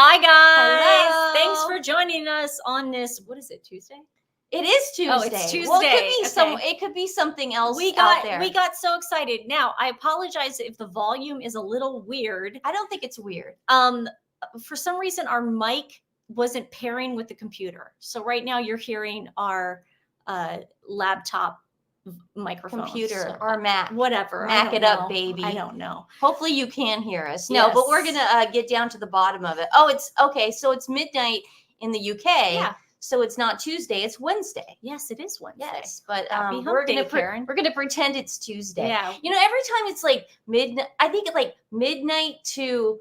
Hi, guys. Hello. Thanks for joining us on this. What is it, Tuesday? It is Tuesday. Oh, it's Tuesday. Well, it could be Okay. it could be something else We out there. got so excited. Now, I apologize if the volume is a little weird. I don't think it's weird. For some reason, our mic wasn't pairing with the computer. So right now you're hearing our laptop microphone. Computer or Mac. Whatever. Mac it up, baby. I don't know. Hopefully you can hear us. No, but we're going to get down to the bottom of it. Oh, it's okay. So it's midnight in the UK. Yeah. So it's not Tuesday, it's Wednesday. Yes, it is Wednesday. Yes, but Happy we're hump gonna day, we're gonna pretend it's Tuesday. Yeah. You know, every time it's like midnight, I think it's like midnight to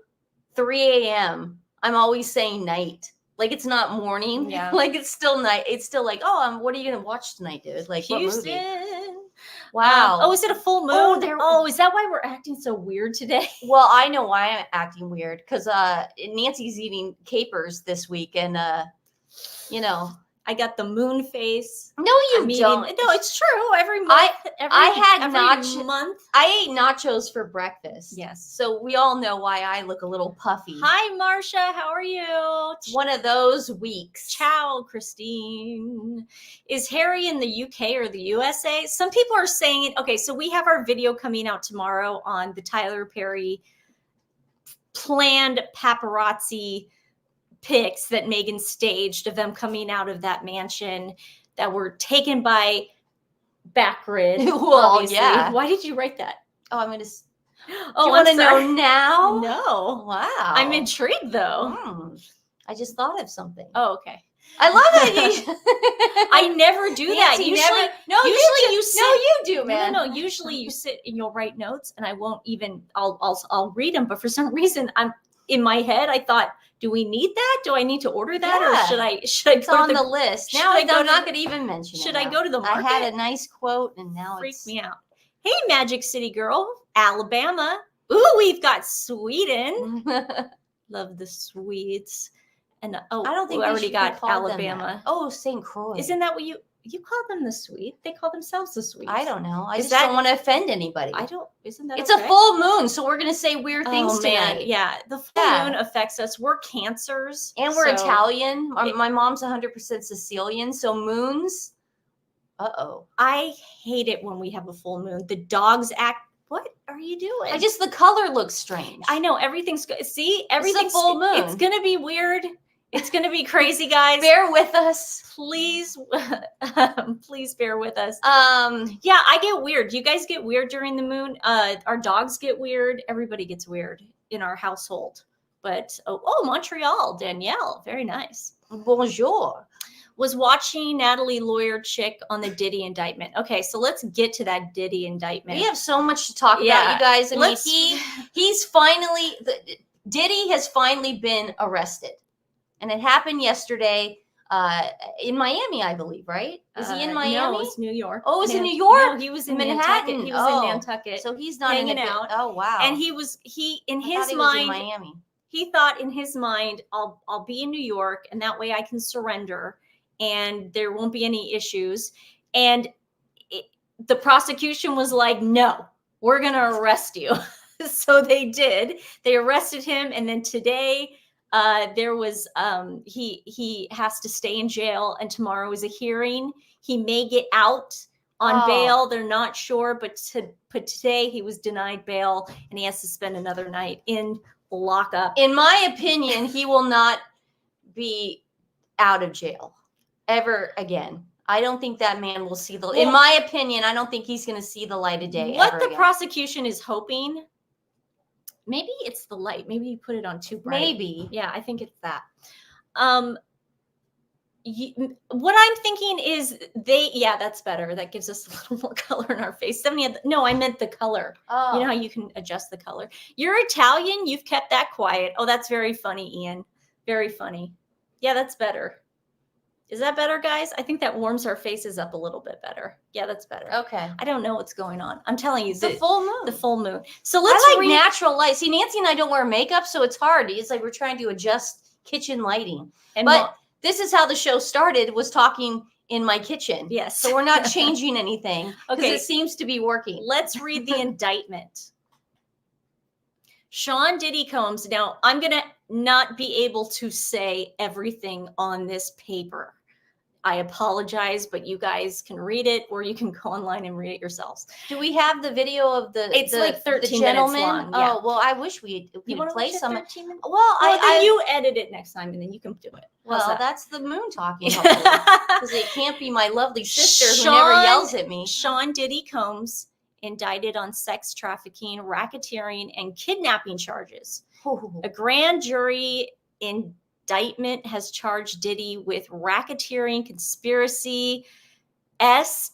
3 a.m. I'm always saying night. Like it's not morning. Yeah. Like it's still night. It's still like, oh, what are you gonna watch tonight, dude? Like Houston. what movie? Wow. Oh, is it a full moon? Oh, is that why we're acting so weird today? Well, I know why I'm acting weird because Nancy's eating capers this week, and you know. I got the moon face. No, you don't. No, it's true. Every month. Every month. I ate nachos for breakfast. Yes. So we all know why I look a little puffy. Hi, Marcia. How are you? It's one of those weeks. Ciao, Christine. Is Harry in the UK or the USA? Some people are saying, okay, so we have our video coming out tomorrow on the Tyler Perry planned paparazzi pics that Meghan staged of them coming out of that mansion that were taken by Backgrid. Well, obviously. yeah. Why did you write that? Oh, I'm gonna. Oh, you want to know now? No. Wow. I'm intrigued though. I just thought of something. Oh, okay. I love it. I never do that. Usually, you sit. No, you do, man. No. Usually you sit and you'll write notes, and I won't even. I'll read them, but for some reason, I'm in my head. I thought, do we need that? Do I need to order that, or should I? It's go on the list. Now I'm not going to even mention it. Should I go to the market? I had a nice quote, and now freaks me out. Hey, Magic City Girl, Alabama. Ooh, we've got Sweden. Love the Swedes. And I don't think we already got Alabama. Oh, St. Croix. Isn't that what you call them the Swede? They call themselves the Swedes. I don't know. I just don't want to offend anybody. Isn't that It's a full moon, so we're going to say weird things tonight. Yeah, the full moon affects us. We're Cancers. And we're Italian. My mom's 100% Sicilian, so moons. Uh-oh. I hate it when we have a full moon. The dogs act. What are you doing? The color looks strange. I know everything's good. See, everything's full moon. It's going to be weird. It's going to be crazy, guys. Bear with us. Please, please bear with us. Yeah, I get weird. You guys get weird during the moon. Our dogs get weird. Everybody gets weird in our household. But, Montreal, Danielle. Very nice. Bonjour. Was watching Natalie Lawyer chick on the Diddy indictment. Okay, so let's get to that Diddy indictment. We have so much to talk about, you guys. I mean, he's finally, Diddy has finally been arrested. And it happened yesterday in Miami, I believe, right? Is he in Miami? No, it's New York. Oh, it's in New York? No, he was in Manhattan. He was in Nantucket. So he's not hanging out. Oh, wow. And in his mind, was in Miami. He thought in his mind, I'll be in New York, and that way I can surrender, and there won't be any issues. And the prosecution was like, no, we're going to arrest you. So they did. They arrested him, and then today there was he has to stay in jail, and tomorrow is a hearing. He may get out on bail. They're not sure, but today he was denied bail, and he has to spend another night in lockup. In my opinion, he will not be out of jail ever again. I don't think that man will see in my opinion, I don't think he's going to see the light of day. What the prosecution is hoping, maybe it's the light. Maybe you put it on too bright. Maybe. Yeah, I think it's that. What I'm thinking is that's better. That gives us a little more color in our face. No, I meant the color. Oh. You know how you can adjust the color. You're Italian. You've kept that quiet. Oh, that's very funny, Ian. Very funny. Yeah, that's better. Is that better, guys? I think that warms our faces up a little bit better. Yeah, that's better. Okay. I don't know what's going on. I'm telling you. The full moon. The full moon. So let's read natural light. See, Nancy and I don't wear makeup, so it's hard. It's like we're trying to adjust kitchen lighting. But this is how the show started, was talking in my kitchen. Yes. So we're not changing anything because it seems to be working. Let's read the indictment. Sean Diddy Combs. Now, I'm going to not be able to say everything on this paper. I apologize, but you guys can read it, or you can go online and read it yourselves. Do we have the video of It's like 13 gentleman? minutes long. Yeah. Oh, well, I wish we want to play some. 13 minutes? Well, then you edit it next time, and then you can do it. Well, that's the moon talking, because it can't be my lovely sister who never yells at me. Sean Diddy Combs indicted on sex trafficking, racketeering, and kidnapping charges. Ooh. A grand jury indictment has charged Diddy with racketeering, conspiracy,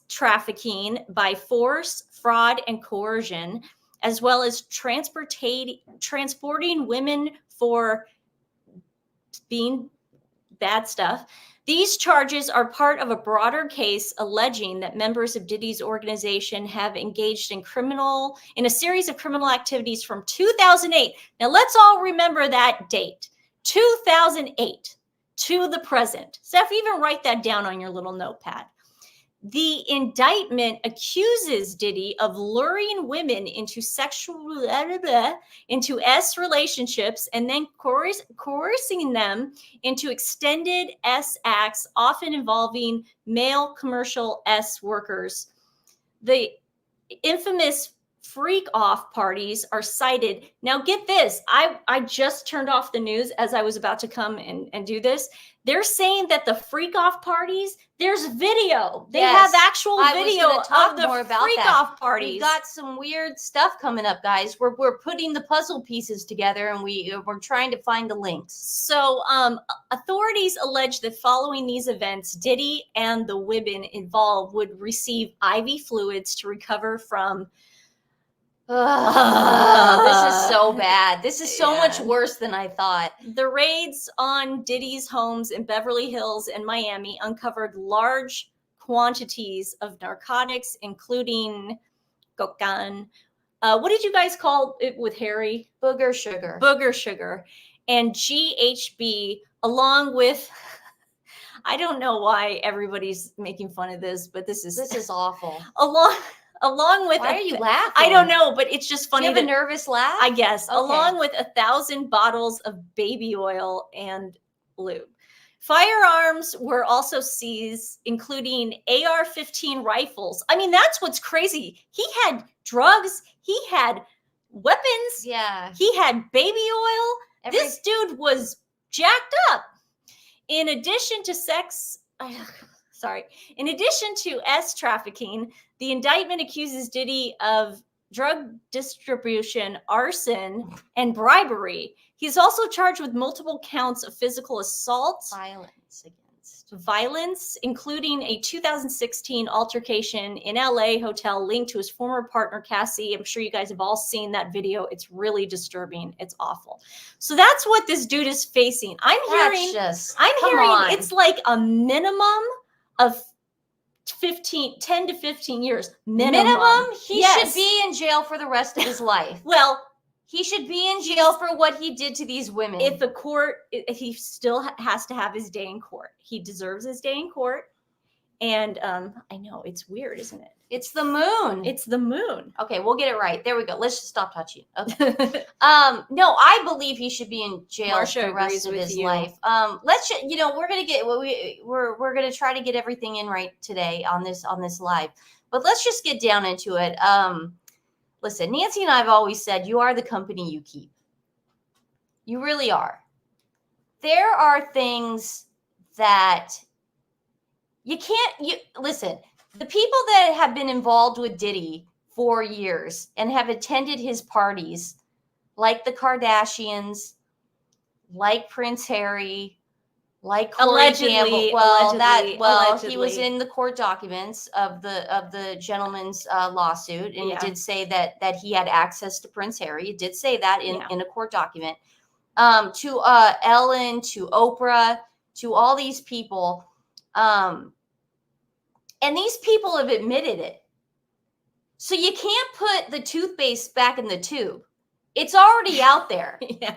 trafficking by force, fraud, and coercion, as well as transporting women for being bad stuff. These charges are part of a broader case alleging that members of Diddy's organization have engaged in a series of criminal activities from 2008. Now let's all remember that date, 2008 to the present. Steph, even write that down on your little notepad. The indictment accuses Diddy of luring women into into relationships and then coercing them into extended acts, often involving male commercial workers. The infamous freak off parties are cited. Now get this, I just turned off the news as I was about to come and do this. They're saying that the freak off parties, there's video. They have actual video of the freak off parties. We've got some weird stuff coming up, guys. We're putting the puzzle pieces together, and we're trying to find the links. So authorities allege that following these events, Diddy and the women involved would receive IV fluids to recover from this is so bad. This is so much worse than I thought. The raids on Diddy's homes in Beverly Hills and Miami uncovered large quantities of narcotics, including cocaine. What did you guys call it with Harry? Booger sugar. Booger sugar. And GHB, along with, I don't know why everybody's making fun of this, but this is awful. Along with, why are you laughing? I don't know, but it's just funny. Do you have a nervous laugh? I guess. Okay. Along with 1,000 bottles of baby oil and lube. Firearms were also seized, including AR-15 rifles. I mean, that's what's crazy. He had drugs. He had weapons. Yeah. He had baby oil. This dude was jacked up. In addition to trafficking, the indictment accuses Diddy of drug distribution, arson, and bribery. He's also charged with multiple counts of physical assault, violence, including a 2016 altercation in LA hotel linked to his former partner, Cassie. I'm sure you guys have all seen that video. It's really disturbing. It's awful. So that's what this dude is facing. I'm hearing it's like a minimum of 10 to 15 years. Minimum? He should be in jail for the rest of his life. Well, he should be in jail for what he did to these women. If he still has to have his day in court. He deserves his day in court. And I know, it's weird, isn't it? It's the moon. It's the moon. Okay, we'll get it right. There we go. Let's just stop touching. Okay. No, I believe he should be in jail for the rest of his life. We're gonna try to get everything in right today on this live. But let's just get down into it. Listen, Nancy and I have always said you are the company you keep. You really are. There are things that you can't. Listen. The people that have been involved with Diddy for years and have attended his parties, like the Kardashians, like Prince Harry, like Corey Gamble. He was in the court documents of the gentleman's lawsuit, and it did say that he had access to Prince Harry. It did say that in a court document. To Ellen, to Oprah, to all these people. And these people have admitted it. So you can't put the toothpaste back in the tube. It's already out there. Yeah.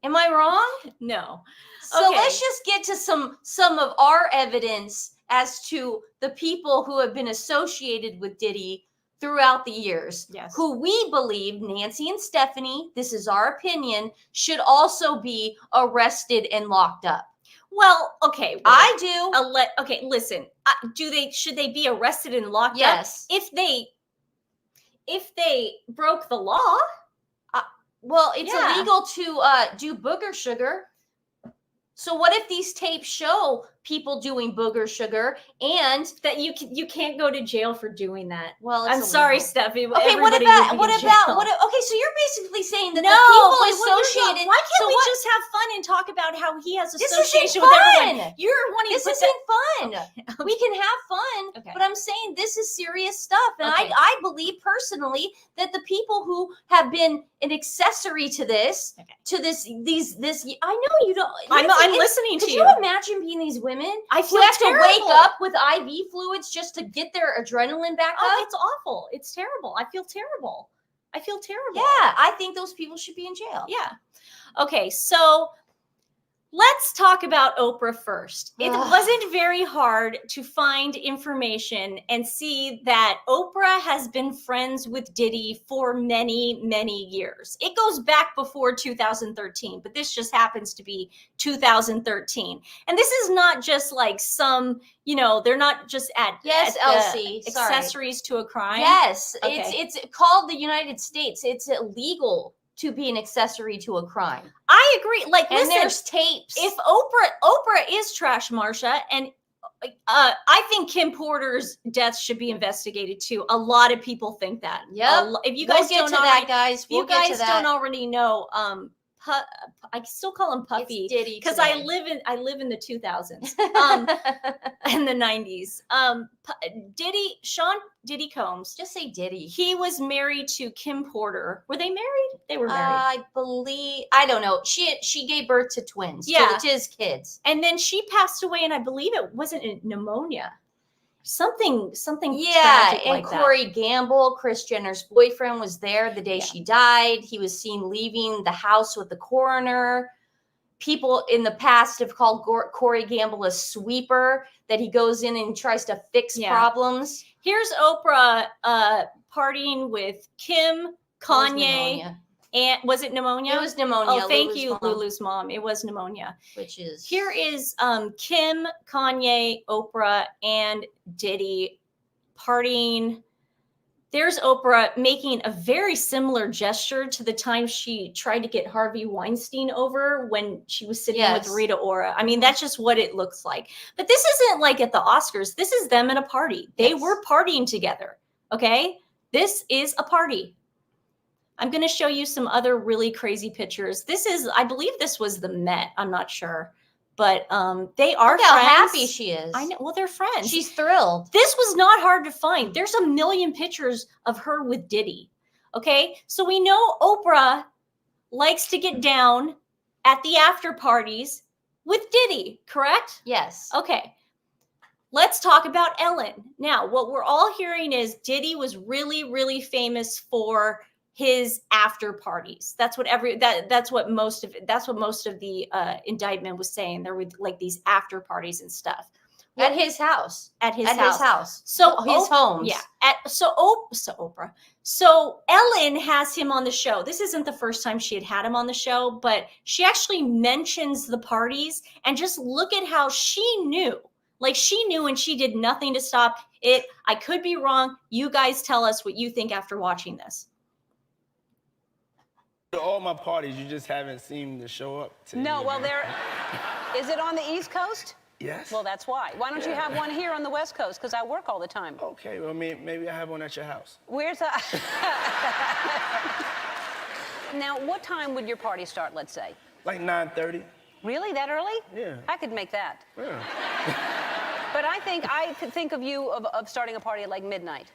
Am I wrong? No. So let's just get to some of our evidence as to the people who have been associated with Diddy throughout the years, who we believe, Nancy and Stephanie, this is our opinion, should also be arrested and locked up. Well, okay. Well, I do. Okay, listen. Should they be arrested and locked up? Yes. If they broke the law. Well, it's illegal to do booger sugar. So what if these tapes show people doing booger sugar and that you can't go to jail for doing that? Well, I'm sorry, Stephanie. Okay, what about okay, so you're basically saying that the people associated. Why can't we just have fun and talk about how he has association with everyone? You're wanting this isn't fun. Okay. We can have fun, but I'm saying this is serious stuff, and I believe personally that the people who have been an accessory to this, this, I know you don't. I'm listening to you. Could you imagine being these women? I feel have to wake up with IV fluids just to get their adrenaline back up. It's awful. It's terrible. I feel terrible. Yeah, I think those people should be in jail. Yeah. Okay, so let's talk about Oprah first. It wasn't very hard to find information and see that Oprah has been friends with Diddy for many, many years. It goes back before 2013, but this just happens to be 2013. And this is not just like some, they're not just at Elsie, accessories to a crime. Yes, it's called the United States. It's illegal to be an accessory to a crime. I agree. And there's tapes. If Oprah is trash, Marsha, and I think Kim Porter's death should be investigated too. A lot of people think that. Yeah. If you guys don't already know, I still call him Puffy because I live in the 2000s, in the 90s. Diddy Combs. Just say Diddy. He was married to Kim Porter. Were they married? They were married. I don't know. She gave birth to twins. Yeah. To his kids. And then she passed away, and I believe it wasn't pneumonia. Something tragic and Corey Gamble, Kris Jenner's boyfriend, was there the day she died. He was seen leaving the house with the coroner. People in the past have called Corey Gamble a sweeper, that he goes in and tries to fix problems. Here's Oprah partying with Kim, Kanye. And was it pneumonia? It was pneumonia. Oh, thank you, Lulu's mom. It was pneumonia. Here is Kim, Kanye, Oprah, and Diddy partying. There's Oprah making a very similar gesture to the time she tried to get Harvey Weinstein over when she was sitting with Rita Ora. I mean, that's just what it looks like. But this isn't like at the Oscars. This is them at a party. They were partying together. Okay? This is a party. I'm going to show you some other really crazy pictures. I believe this was the Met. I'm not sure. But they are friends. Look how happy she is. I know. Well, they're friends. She's thrilled. This was not hard to find. There's a million pictures of her with Diddy. Okay? So we know Oprah likes to get down at the after parties with Diddy, correct? Yes. Okay. Let's talk about Ellen. Now, what we're all hearing is Diddy was really, really famous for his after parties. That's what most of the indictment was saying. There were like these after parties and stuff at his house. His house. So his home. Yeah. Oprah. So Ellen has him on the show. This isn't the first time she had him on the show, but she actually mentions the parties, and just look at how she knew. Like, she knew, and she did nothing to stop it. I could be wrong. You guys tell us what you think after watching this. All my parties, you just haven't seemed to show up to. No, well, is it on the East Coast? Yes. Well, that's why. Why don't you have one here on the West Coast? Because I work all the time. Okay, well, maybe I have one at your house. Where's that? Now, what time would your party start, let's say? Like 9:30. Really? That early? Yeah. I could make that. Yeah. But I could think of you of starting a party at like midnight.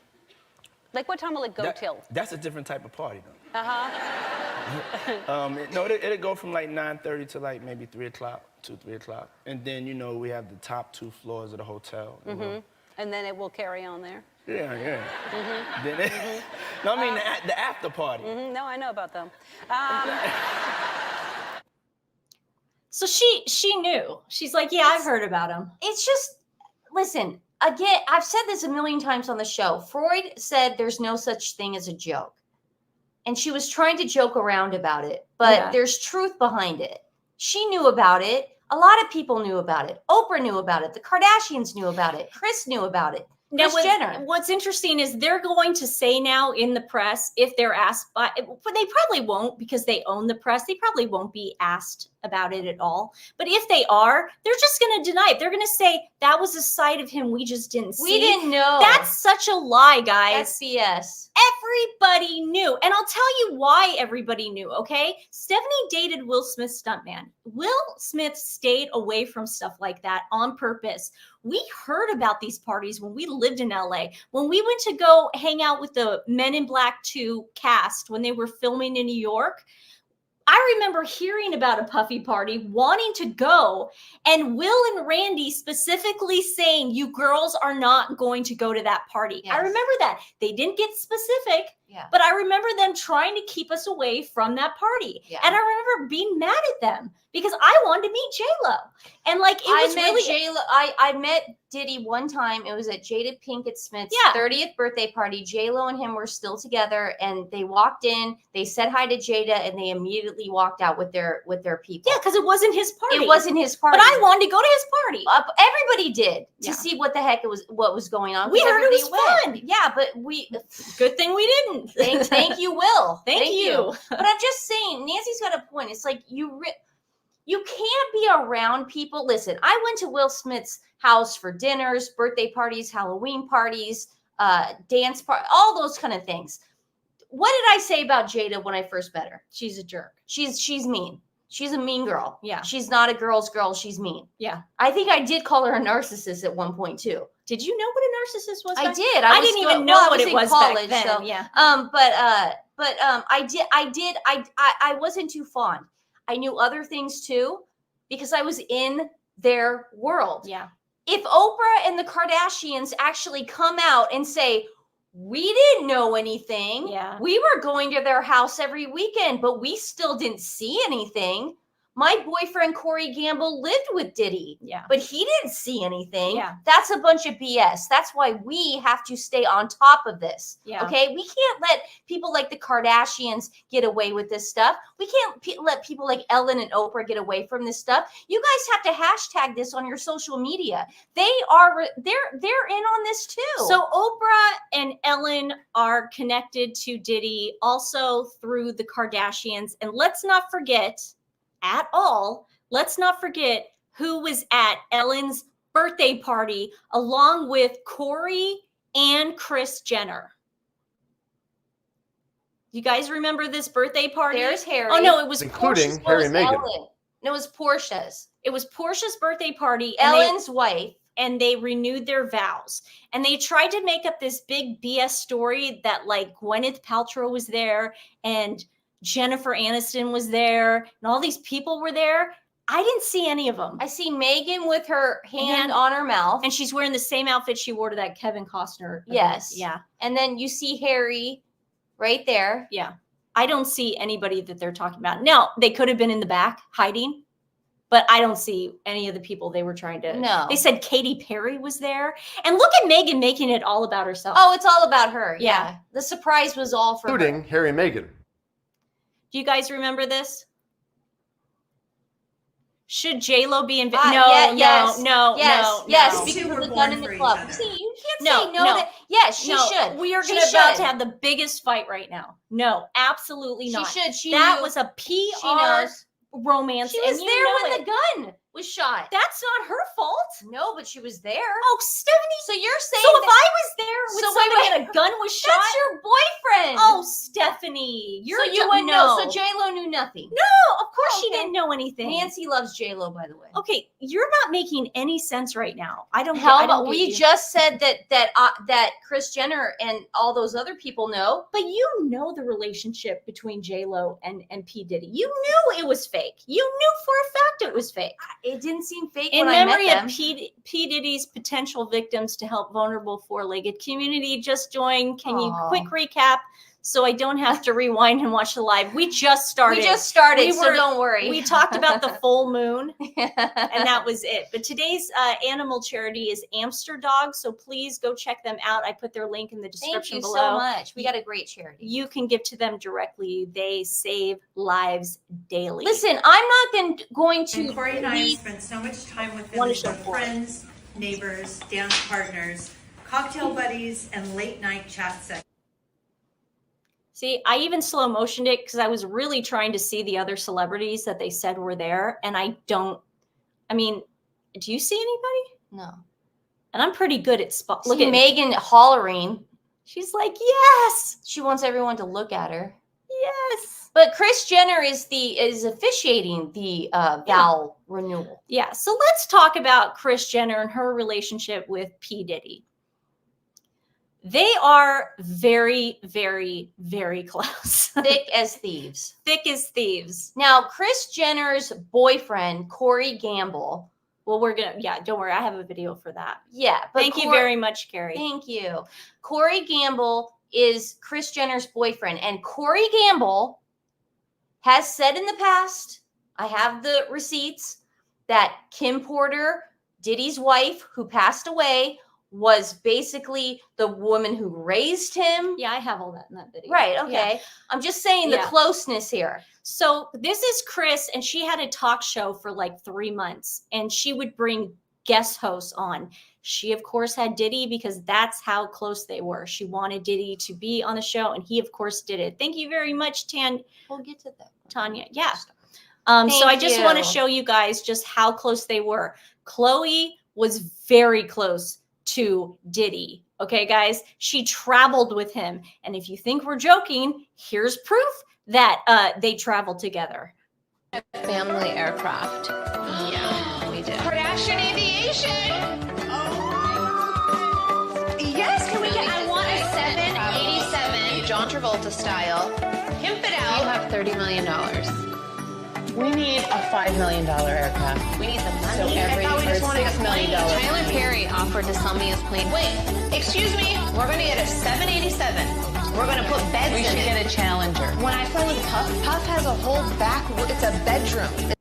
Like, what time will it go till? That's a different type of party, though. Uh-huh. It'll go from like 9:30 to like maybe 3 o'clock, 3 o'clock. And then, we have the top 2 floors of the hotel. Mm-hmm. And then it will carry on there? Yeah. Mm-hmm. Then No, I mean the after party. Mm-hmm. No, I know about them. So she knew. She's like, yeah, I've heard about him. It's just, listen, again, I've said this a million times on the show. Freud said there's no such thing as a joke. And she was trying to joke around about it, but there's truth behind it. She knew about it. A lot of people knew about it. Oprah knew about it. The Kardashians knew about it. Kris knew about it. Now, Jenner. what's interesting is they're going to say now in the press, if they're asked by, but they probably won't because they own the press. They probably won't be asked about it at all. But if they are, they're just going to deny it. They're going to say that was a side of him we just didn't see. We didn't know. That's such a lie, guys. That's BS. Everybody knew. And I'll tell you why everybody knew, okay? Stephanie dated Will Smith's stuntman. Will Smith stayed away from stuff like that on purpose. We heard about these parties when we lived in LA. When we went to go hang out with the Men in Black 2 cast when they were filming in New York, I remember hearing about a puffy party, wanting to go, and Will and Randy specifically saying, you girls are not going to go to that party. Yes. I remember that. They didn't get specific, but I remember them trying to keep us away from that party. Yeah. And I remember being mad at them because I wanted to meet J-Lo. And like, it was really... J-Lo, I met Diddy one time. It was at Jada Pinkett Smith's 30th birthday party. J-Lo and him were still together, and they walked in, they said hi to Jada, and they immediately walked out with their people. Yeah, because it wasn't his party. It wasn't his party. But I wanted to go to his party. Everybody did to see what the heck what was going on. We heard it was fun. Yeah, but we... Good thing we didn't. Thank you, Will. Thank you. But I'm just saying, Nancy's got a point. It's like you can't be around people. Listen, I went to Will Smith's house for dinners, birthday parties, Halloween parties, dance parties, all those kind of things. What did I say about Jada when I first met her? She's a jerk. She's mean. She's a mean girl. Yeah. She's not a girl's girl. She's mean. Yeah. I think I did call her a narcissist at one point too. Did you know what a narcissist was? I did. I didn't even know what it was college, back then. So, yeah. I wasn't too fond. I knew other things too because I was in their world. Yeah. If Oprah and the Kardashians actually come out and say, we didn't know anything. Yeah. We were going to their house every weekend, but we still didn't see anything. My boyfriend, Corey Gamble, lived with Diddy, but he didn't see anything. Yeah. That's a bunch of BS. That's why we have to stay on top of this. Yeah. Okay. We can't let people like the Kardashians get away with this stuff. We can't let people like Ellen and Oprah get away from this stuff. You guys have to hashtag this on your social media. They're in on this too. So Oprah and Ellen are connected to Diddy also through the Kardashians. And let's not forget who was at Ellen's birthday party along with Corey and Kris Jenner. You guys remember this birthday party? There's Harry. Oh no, it was including Portia's. Harry Meghan. Ellen. No, it was Portia's. It was Portia's birthday party. Ellen's wife. And they renewed their vows. And they tried to make up this big BS story that like Gwyneth Paltrow was there and Jennifer Aniston was there and all these people were there. I didn't see any of them. I see Meghan with her hand on her mouth. And she's wearing the same outfit she wore to that Kevin Costner event. Yes. Yeah. And then you see Harry right there. Yeah. I don't see anybody that they're talking about. Now, they could have been in the back hiding, but I don't see any of the people they were trying to. No. They said Katy Perry was there. And look at Meghan making it all about herself. Oh, it's all about her. Yeah. The surprise was all for including her. Harry Meghan. Do you guys remember this? Should J-Lo be in? Yes. No. Because of the gun in the club. See, you can't say no. Yes, she should. We are about to have the biggest fight right now. No, absolutely not. She should. That was a PR romance. She was there when the gun was shot. That's not her fault. No, but she was there. Oh, Stephanie. So you're saying if I was there with somebody and a gun was shot? That's your boyfriend. Oh, Stephanie. You wouldn't know. So J-Lo knew nothing. No, of course she didn't know anything. Nancy loves J-Lo, by the way. Okay, you're not making any sense right now. I don't we just said that Kris Jenner and all those other people know. But you know the relationship between J-Lo and P. Diddy. You knew it was fake. You knew for a fact it was fake. It didn't seem fake in when I met them. In memory of P. Diddy's potential victims to help vulnerable four-legged community just joined. Can you quick recap so I don't have to rewind and watch the live. We just started. So don't worry. We talked about the full moon, and that was it. But today's animal charity is AmsterDog, so please go check them out. I put their link in the description below. Thank you so much. We got a great charity. You can give to them directly. They save lives daily. Listen, I'm not going to. And Corey and I have spent so much time with them as friends, neighbors, dance partners, cocktail buddies, and late night chat sessions. See, I even slow motioned it because I was really trying to see the other celebrities that they said were there. And I mean, do you see anybody? No. And I'm pretty good at spot. Look at Meghan hollering. She's like, yes. She wants everyone to look at her. Yes. But Kris Jenner is officiating the vow renewal. Yeah. So let's talk about Kris Jenner and her relationship with P. Diddy. They are very, very, very close. Thick as thieves. Thick as thieves. Now, Kris Jenner's boyfriend, Corey Gamble. Well, don't worry. I have a video for that. Yeah. But Thank you very much, Carrie. Thank you. Corey Gamble is Kris Jenner's boyfriend. And Corey Gamble has said in the past, I have the receipts, that Kim Porter, Diddy's wife, who passed away, was basically the woman who raised him. Yeah, I have all that in that video. Right, okay. Yeah. I'm just saying the closeness here. So this is Kris, and she had a talk show for like 3 months, and she would bring guest hosts on. She, of course, had Diddy because that's how close they were. She wanted Diddy to be on the show, and he, of course, did it. Thank you very much, We'll get to that. Tanya. Yeah. So I just want to show you guys just how close they were. Khloe was very close to Diddy. Okay, guys, she traveled with him. And if you think we're joking, here's proof that they traveled together. Family aircraft. Yeah, we do. Kardashian aviation. Oh. Yes, can we get? I want a 787, John Travolta style. Pimp it out. You have $30 million. We need a $5 million aircraft. We need the money. So every $6 million. Tyler Perry offered to sell me his plane. Wait, excuse me. We're going to get a 787. We're going to put beds in it. We should get a Challenger. When I fly with Puff, Puff has a whole back. It's a bedroom.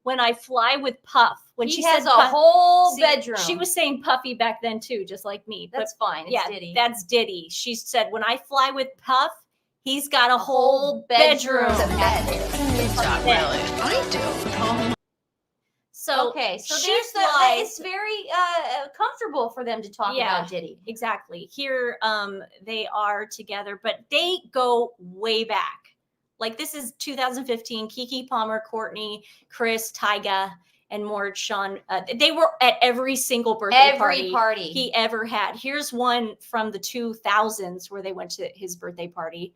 When I fly with Puff, when he she has said a whole bedroom. She was saying Puffy back then too, just like me. That's fine. It's Diddy. That's Diddy. She said, when I fly with Puff, he's got a whole bedroom. It's a bed. Not really. I do. So there's it's very comfortable for them to talk about Diddy. Exactly. Here they are together, but they go way back. Like this is 2015, Keke Palmer, Courtney, Kris, Tyga, and more Sean. They were at every single birthday party he ever had. Here's one from the 2000s where they went to his birthday party.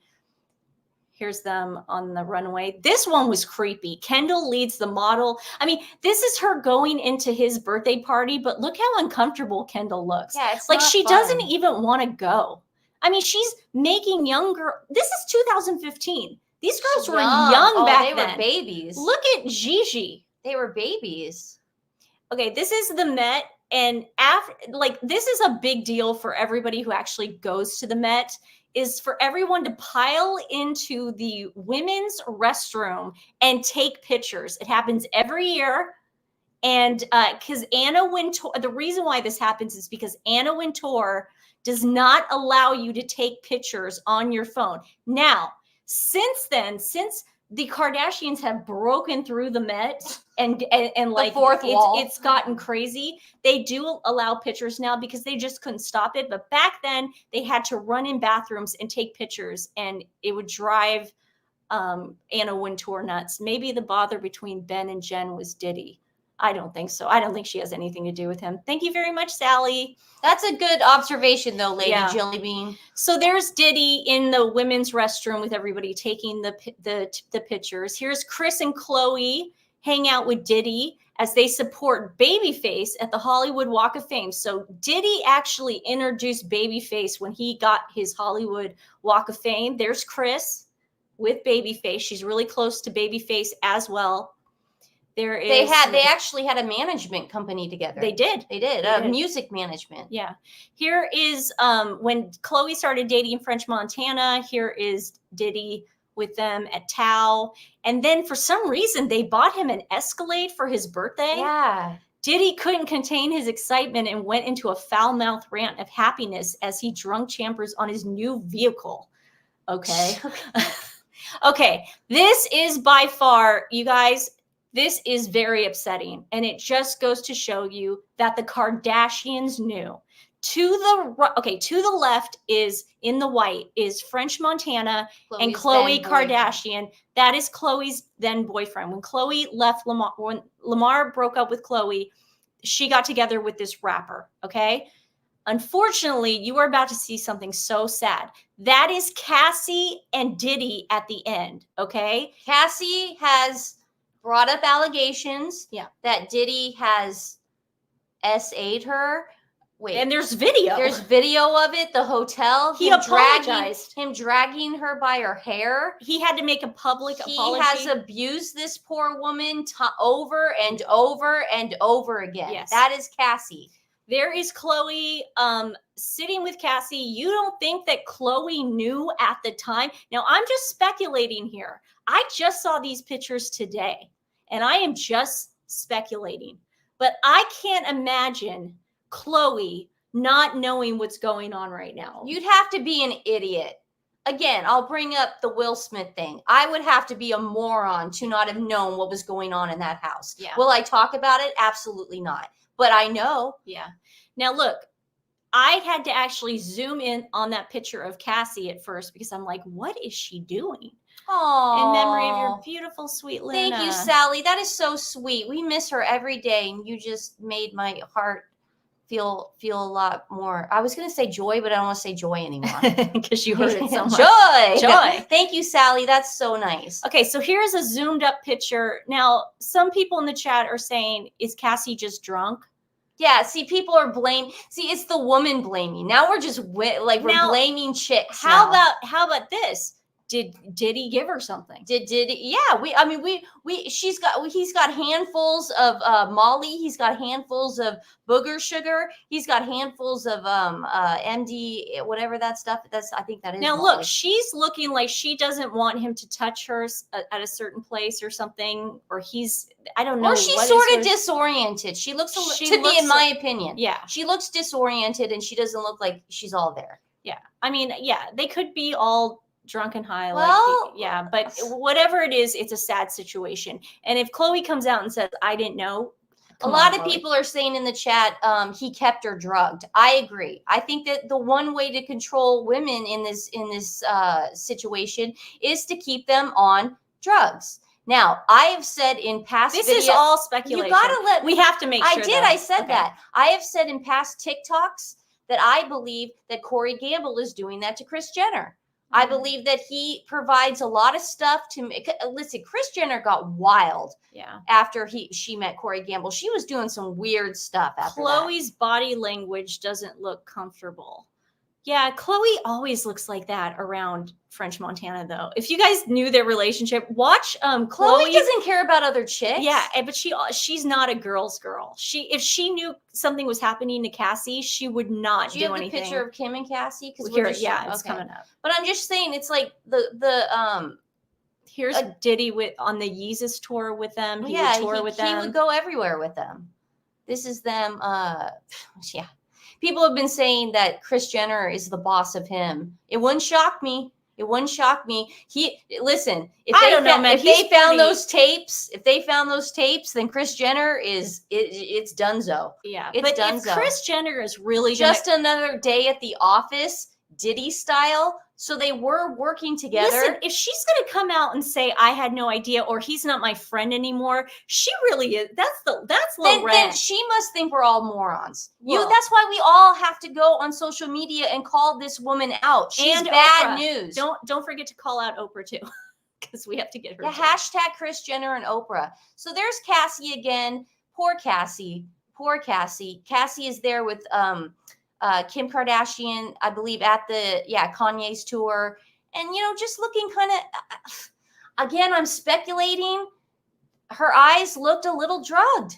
Here's them on the runway. This one was creepy. Kendall leads the model. I mean, this is her going into his birthday party, but look how uncomfortable Kendall looks. Yeah, it's like not she fun. doesn't even want to go. I mean, she's making younger. This is 2015. These girls were young back then. They were babies. Look at Gigi. They were babies. Okay, this is the Met. And this is a big deal for everybody who actually goes to the Met, is for everyone to pile into the women's restroom and take pictures. It happens every year. And because Anna Wintour, the reason why this happens is because Anna Wintour does not allow you to take pictures on your phone. Now, since the Kardashians have broken through the Met and like the fourth wall. It's gotten crazy. They do allow pictures now because they just couldn't stop it. But back then they had to run in bathrooms and take pictures, and it would drive Anna Wintour nuts. Maybe the bother between Ben and Jen was Diddy. I don't think so. I don't think she has anything to do with him. Thank you very much, Sally. That's a good observation, though, Lady Jellybean. So there's Diddy in the women's restroom with everybody taking the pictures. Here's Kris and Khloe hang out with Diddy as they support Babyface at the Hollywood Walk of Fame. So Diddy actually introduced Babyface when he got his Hollywood Walk of Fame. There's Kris with Babyface. She's really close to Babyface as well. There is. They actually had a management company together. They did. They did. Music management. Yeah. Here is when Khloe started dating French Montana. Here is Diddy with them at Tao. And then for some reason, they bought him an Escalade for his birthday. Yeah. Diddy couldn't contain his excitement and went into a foul-mouthed rant of happiness as he drunk Chambers on his new vehicle. Okay. Okay. This is by far, you guys, this is very upsetting. And it just goes to show you that the Kardashians knew. To the left is, in the white, is French Montana and Khloe Kardashian. That is Khloe's then boyfriend. When Khloe left Lamar, when Lamar broke up with Khloe, she got together with this rapper, okay? Unfortunately, you are about to see something so sad. That is Cassie and Diddy at the end, okay? Cassie has brought up allegations that Diddy has SA'd her. Wait. And there's video. There's video of it. The hotel. He apologized. Him dragging her by her hair. He had to make a public apology. He has abused this poor woman over and over and over again. Yes. That is Cassie. There is Khloe sitting with Cassie. You don't think that Khloe knew at the time? Now, I'm just speculating here. I just saw these pictures today, and I am just speculating. But I can't imagine Khloe not knowing what's going on right now. You'd have to be an idiot. Again, I'll bring up the Will Smith thing. I would have to be a moron to not have known what was going on in that house. Yeah. Will I talk about it? Absolutely not. But I know. Yeah. Now, look, I had to actually zoom in on that picture of Cassie at first because I'm like, what is she doing? Oh, in memory of your beautiful, sweet Luna. Thank you, Sally. That is so sweet. We miss her every day, and you just made my heart feel a lot more. I was going to say joy, but I don't want to say joy anymore because you heard it so much. Joy. Thank you, Sally. That's so nice. Okay, so here's a zoomed up picture. Now, some people in the chat are saying, is Cassie just drunk? Yeah, see, people are See, it's the woman blaming. Now we're just we're blaming chicks. How about this? Did Diddy give her something? Did Diddy? Yeah, he's got handfuls of Molly. He's got handfuls of booger sugar. He's got handfuls of MD, whatever that stuff. I think that is. Now Molly. look, she's looking like she doesn't want him to touch her at a certain place or something, or I don't know. Or she's sort of disoriented. She looks in my opinion. Yeah, she looks disoriented, and she doesn't look like she's all there. Yeah, I mean, yeah, they could be all drunk and high. Well, but whatever it is, it's a sad situation. And if Khloe comes out and says, I didn't know. A lot of people are saying in the chat, he kept her drugged. I agree. I think that the one way to control women in this situation is to keep them on drugs. Now, I have said in past This is all speculation. You gotta we have to make sure. I said that. I have said in past TikToks that I believe that Corey Gamble is doing that to Kris Jenner. I believe that he provides a lot of stuff to make. Listen, Kris Jenner got wild after she met Corey Gamble. She was doing some weird stuff after Khloe's body language doesn't look comfortable. Yeah, Khloe always looks like that around French Montana, though. If you guys knew their relationship, watch Khloe doesn't care about other chicks. Yeah, but she's not a girl's girl. If she knew something was happening to Cassie, she would not do anything. Do you have the picture of Kim and Cassie? It's coming up. But I'm just saying, it's like here's Diddy on the Yeezus tour with them. He would tour with them. He would go everywhere with them. This is them. People have been saying that Kris Jenner is the boss of him. It wouldn't shock me. It wouldn't shock me. If they found those tapes, then Kris Jenner it's donezo. Yeah, it's donezo. If Kris Jenner is really just another day at the office, Diddy style. So they were working together. Listen, if she's going to come out and say, I had no idea, or he's not my friend anymore, she really is. That's low rent. Then she must think we're all morons. That's why we all have to go on social media and call this woman out. She's bad news. Don't forget to call out Oprah too, because we have to get her. Yeah, hashtag Kris Jenner and Oprah. So there's Cassie again. Poor Cassie. Cassie is there with Kim Kardashian, I believe, at Kanye's tour. And, just looking kind of, again, I'm speculating. her eyes looked a little drugged.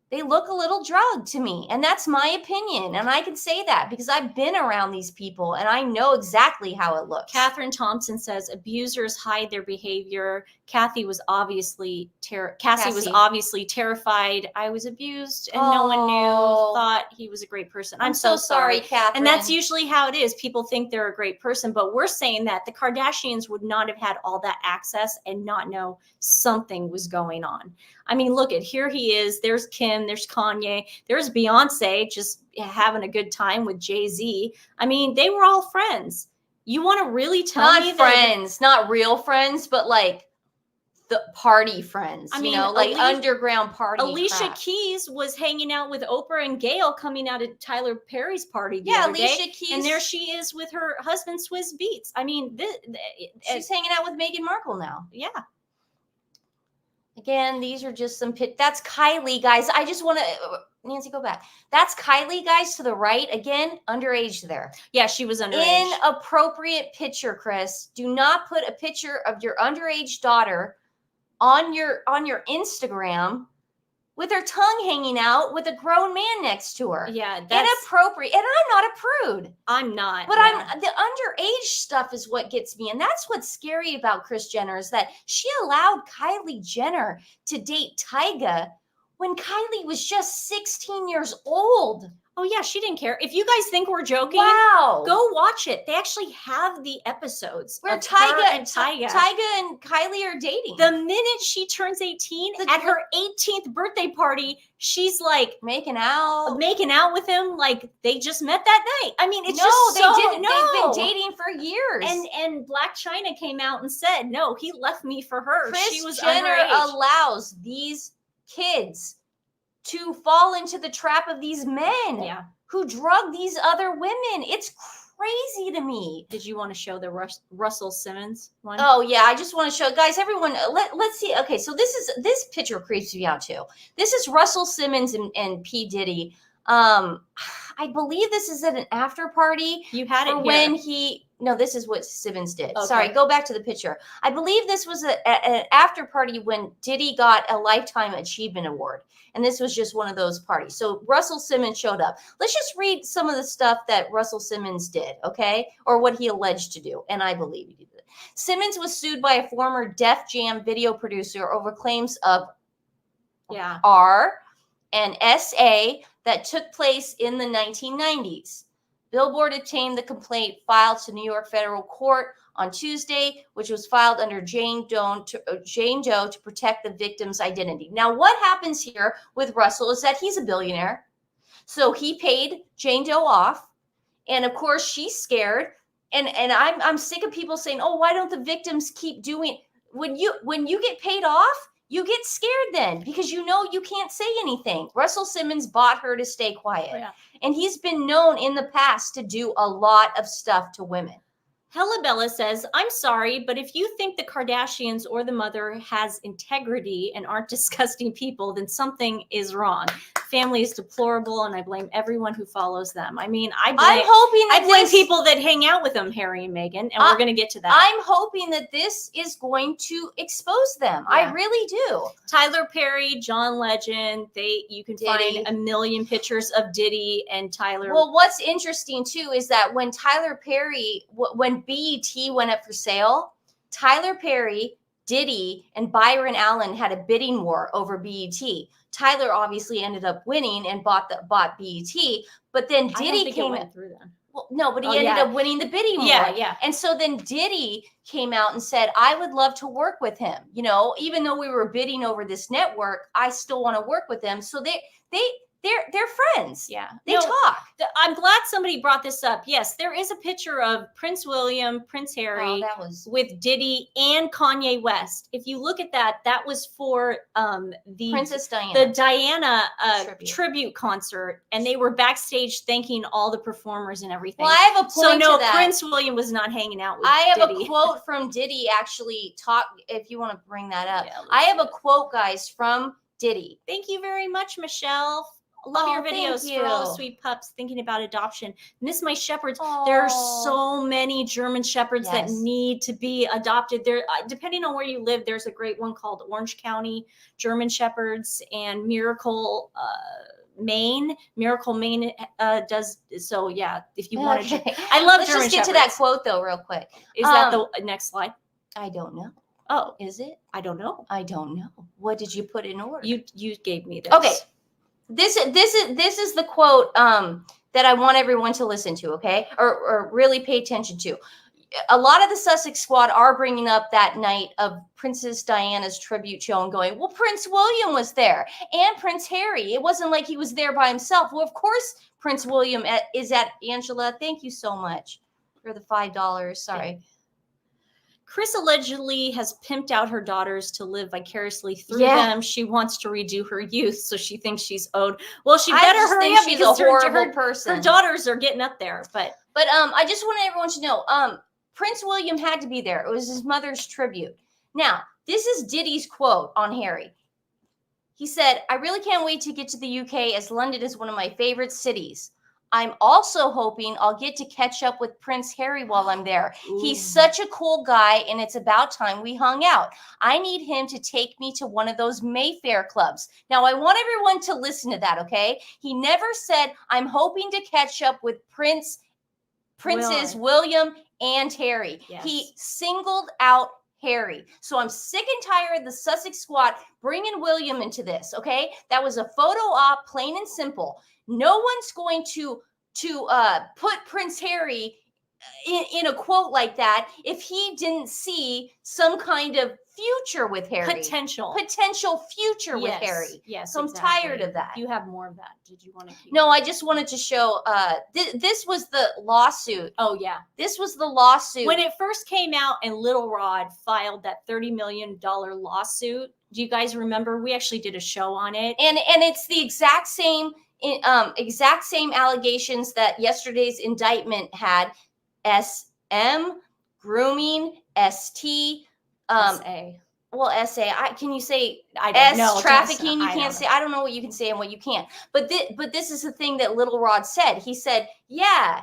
They look a little drugged to me. And that's my opinion. And I can say that because I've been around these people and I know exactly how it looks. Catherine Thompson says abusers hide their behavior. Cassie was obviously terrified. I was abused and no one knew, thought he was a great person. I'm so sorry, Catherine. And that's usually how it is. People think they're a great person, but we're saying that the Kardashians would not have had all that access and not know something was going on. I mean, look at here he is. There's Kim, there's Kanye, there's Beyonce just having a good time with Jay-Z. I mean, they were all friends. You want to really tell me not friends, not real friends, but like the party friends, I mean, you know, like underground party. Alicia Keys was hanging out with Oprah and Gayle coming out at Tyler Perry's party the other Alicia day, Keys, and there she is with her husband Swizz Beatz. I mean, she's hanging out with Meghan Markle now. Yeah. Again, these are just some that's Kylie, guys. I just want to, Nancy, go back. That's Kylie, guys, to the right. Again, underage there. Yeah, she was underage. Inappropriate picture, Chris. Do not put a picture of your underage daughter on your Instagram with her tongue hanging out with a grown man next to her. Yeah, that's inappropriate. And I'm not a prude. I'm not. But I'm the underage stuff is what gets me. And that's what's scary about Kris Jenner is that she allowed Kylie Jenner to date Tyga when Kylie was just 16 years old. Oh, yeah, she didn't care. If you guys think we're joking, wow, go watch it. They actually have the episodes where Tyga and Kylie are dating. The minute she turns 18, at her 18th birthday party, she's like making out with him like they just met that night. I mean, it's they didn't. They've been dating for years. And Black China came out and said, no, he left me for her. She was Jenner underage. Allows these kids to fall into the trap of these men who drug these other women. It's crazy to me. Did you want to show the Russell Simmons one? Oh yeah, I just want to show guys, everyone. Let's see. Okay, so this picture creeps me out too. This is Russell Simmons and P. Diddy. I believe this is at an after party. You had it when this is what Simmons did. Okay. Sorry, go back to the picture. I believe this was an after party when Diddy got a Lifetime Achievement Award. And this was just one of those parties. So Russell Simmons showed up. Let's just read some of the stuff that Russell Simmons did, okay? Or what he alleged to do. And I believe he did it. Simmons was sued by a former Def Jam video producer over claims of R and SA that took place in the 1990s. Billboard obtained the complaint filed to New York federal court on Tuesday, which was filed under Jane Doe to protect the victim's identity. Now, what happens here with Russell is that he's a billionaire. So he paid Jane Doe off. And of course, she's scared. And I'm sick of people saying, oh, why don't the victims keep doing when you get paid off? You get scared then because you know you can't say anything. Russell Simmons bought her to stay quiet. Oh, yeah. And he's been known in the past to do a lot of stuff to women. Hella Bella says, I'm sorry, but if you think the Kardashians or the mother has integrity and aren't disgusting people, then something is wrong. Family is deplorable, and I blame everyone who follows them. I mean, I blame people that hang out with them, Harry and Meghan, and we're going to get to that. I'm hoping that this is going to expose them. Yeah. I really do. Tyler Perry, John Legend, you can find a million pictures of Diddy and Tyler. Well, what's interesting, too, is that when Tyler Perry, when BET went up for sale, Tyler Perry, Diddy, and Byron Allen had a bidding war over BET. Tyler obviously ended up winning and bought BET, but then Diddy went through then. Well, no, but he ended up winning the bidding war. Yeah. And so then Diddy came out and said, I would love to work with him. You know, even though we were bidding over this network, I still want to work with them. So they're friends. Yeah. They talk. I'm glad somebody brought this up. Yes, there is a picture of Prince William, Prince Harry with Diddy and Kanye West. If you look at that, that was for the Princess Diana. The Diana tribute concert. And they were backstage thanking all the performers and everything. Well, I have a point so no, to that. Prince William was not hanging out with Diddy. Diddy. A quote from Diddy actually if you want to bring that up. I have a quote, guys, from Diddy. Thank you very much, Michelle. love your thank videos for all the you. sweet pups thinking about adoption. Miss my shepherds. There are so many German shepherds that need to be adopted. There, depending on where you live, there's a great one called Orange County German Shepherds, and Miracle Maine does so. Yeah, if you want to, I love Let's German just get shepherds. to that quote though, real quick. Is that the next slide? I don't know. Oh, is it? I don't know. I don't know. What did you put in order? You gave me this. Okay. This is the quote that I want everyone to listen to, okay? Or really pay attention to. A lot of the Sussex squad are bringing up that night of Princess Diana's tribute show and going, well, Prince William was there and Prince Harry. It wasn't like he was there by himself. Well, of course, Prince William is at Angela. Thank you so much for the $5. Sorry. Chris allegedly has pimped out her daughters to live vicariously through them. She wants to redo her youth, so she thinks she's owed. Well, she better hurry up because she's a horrible person. Her daughters are getting up there. But I just want everyone to know, Prince William had to be there. It was his mother's tribute. Now, this is Diddy's quote on Harry. He said, I really can't wait to get to the UK as London is one of my favorite cities. I'm also hoping I'll get to catch up with Prince Harry while I'm there. Ooh. He's such a cool guy, and it's about time we hung out. I need him to take me to one of those Mayfair clubs. Now, I want everyone to listen to that, okay? He never said, I'm hoping to catch up with Princes William and Harry. Yes. He singled out Harry. So I'm sick and tired of the Sussex squad bringing William into this, okay? That was a photo op, plain and simple. No one's going to put Prince Harry in a quote like that if he didn't see some kind of future with Harry. Potential future with Harry. Yes. So I'm tired of that. You have more of that. Did you want to keep No, I just wanted to show this was the lawsuit. Oh yeah. This was the lawsuit. When it first came out and Little Rod filed that $30 million lawsuit, do you guys remember? We actually did a show on it. And it's the exact same allegations that yesterday's indictment had. SM, grooming, ST, SA. Well, SA. Can you say I don't know. Trafficking? You can't say. I don't know what you can say and what you can't. But this is the thing that Little Rod said. He said, yeah,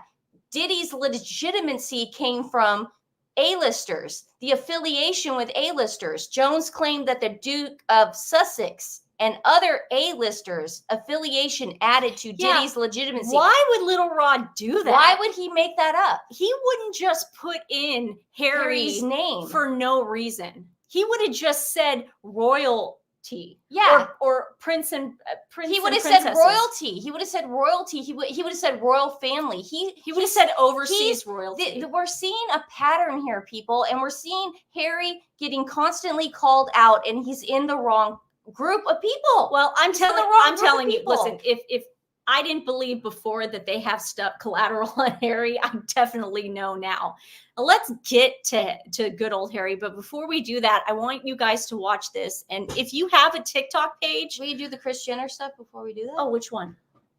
Diddy's legitimacy came from A-listers, the affiliation with A-listers. Jones claimed that the Duke of Sussex and other A-listers affiliation added to Diddy's legitimacy. Why would Little Rod do that? Why would he make that up? He wouldn't just put in Harry's name for no reason. He would have just said royalty. Yeah. Or prince and prince. He would have said royalty. He would have said royalty. He would have said royal family. He would have said overseas royalty. We're seeing a pattern here, people, and we're seeing Harry getting constantly called out, and he's in the wrong group of people. Well, I'm telling you, listen, if I didn't believe before that they have stuff collateral on Harry, I definitely know now. Let's get to good old Harry. But before we do that, I want you guys to watch this. And if you have a TikTok page, will you do the Kris Jenner stuff before we do that? Oh, which one?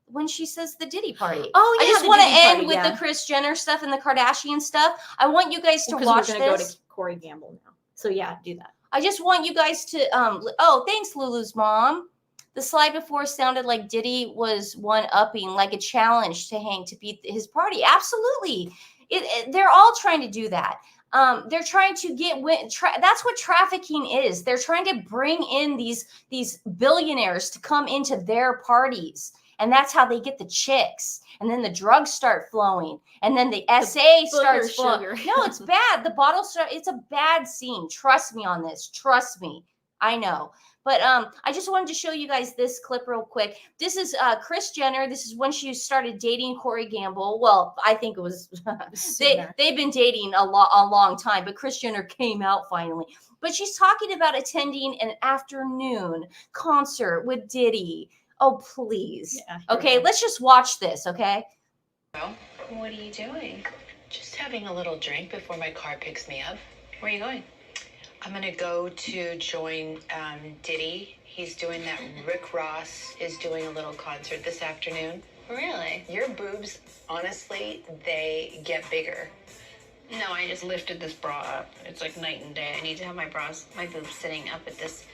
When she says the Diddy party. Oh, yeah. I just want to end with the Kris Jenner stuff and the Kardashian stuff. I want you guys to watch this. We're going to go to Corey Gamble now. So yeah, do that. I just want you guys to, thanks, Lulu's mom. The slide before sounded like Diddy was one-upping, like a challenge to Hank to beat his party. Absolutely. They're all trying to do that. They're trying to get, that's what trafficking is. They're trying to bring in these billionaires to come into their parties. And that's how they get the chicks. And then the drugs start flowing. And then the SA starts flowing. No, it's bad. The bottle it's a bad scene. Trust me on this. Trust me. I know. But I just wanted to show you guys this clip real quick. This is Kris Jenner. This is when she started dating Corey Gamble. Well, I think it was they've been dating a long time, but Kris Jenner came out finally. But she's talking about attending an afternoon concert with Diddy. Oh, please. Yeah, okay, let's just watch this, okay? Well, what are you doing? Just having a little drink before my car picks me up. Where are you going? I'm going to go to join Diddy. He's doing that. Rick Ross is doing a little concert this afternoon. Really? Your boobs, honestly, they get bigger. No, I just lifted this bra up. It's like night and day. I need to have my boobs sitting up at this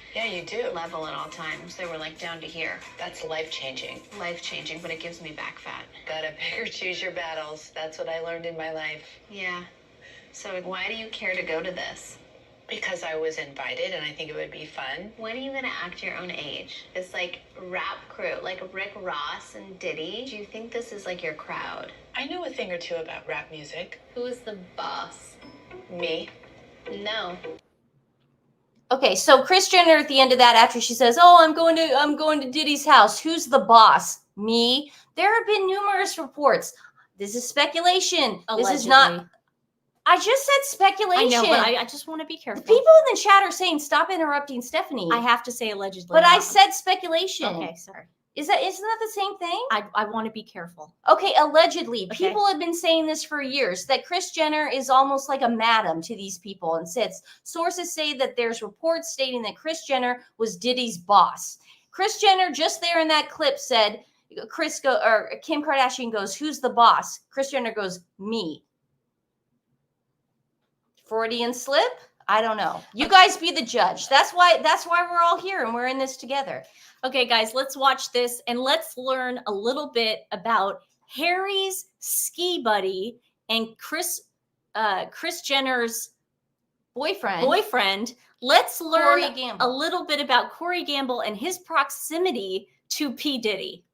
level at all times. They were like down to here. That's life-changing. Life-changing, but it gives me back fat. Gotta pick or choose your battles. That's what I learned in my life. Yeah. So why do you care to go to this? Because I was invited and I think it would be fun. When are you gonna act your own age? This like rap crew, like Rick Ross and Diddy. Do you think this is like your crowd? I know a thing or two about rap music. Who is the boss? Me. No. Okay, so Kris Jenner at the end of that, after she says, "Oh, I'm going to Diddy's house. Who's the boss? Me." There have been numerous reports. This is speculation. Allegedly. This is not. I just said speculation. I know, but I just want to be careful. People in the chat are saying, "Stop interrupting Stephanie." I have to say allegedly. But I said speculation. Okay, sorry. Isn't that the same thing? I want to be careful. Okay, allegedly. Okay. People have been saying this for years, that Kris Jenner is almost like a madam to these people, and says sources say that there's reports stating that Kris Jenner was Diddy's boss. Kris Jenner, just there in that clip, said, Kim Kardashian goes, "Who's the boss?" Kris Jenner goes, "Me." Freudian slip? I don't know. You guys be the judge. That's why we're all here and we're in this together. Okay, guys, let's watch this and let's learn a little bit about Harry's ski buddy and Kris Jenner's boyfriend. Let's learn a little bit about Corey Gamble and his proximity to P. Diddy.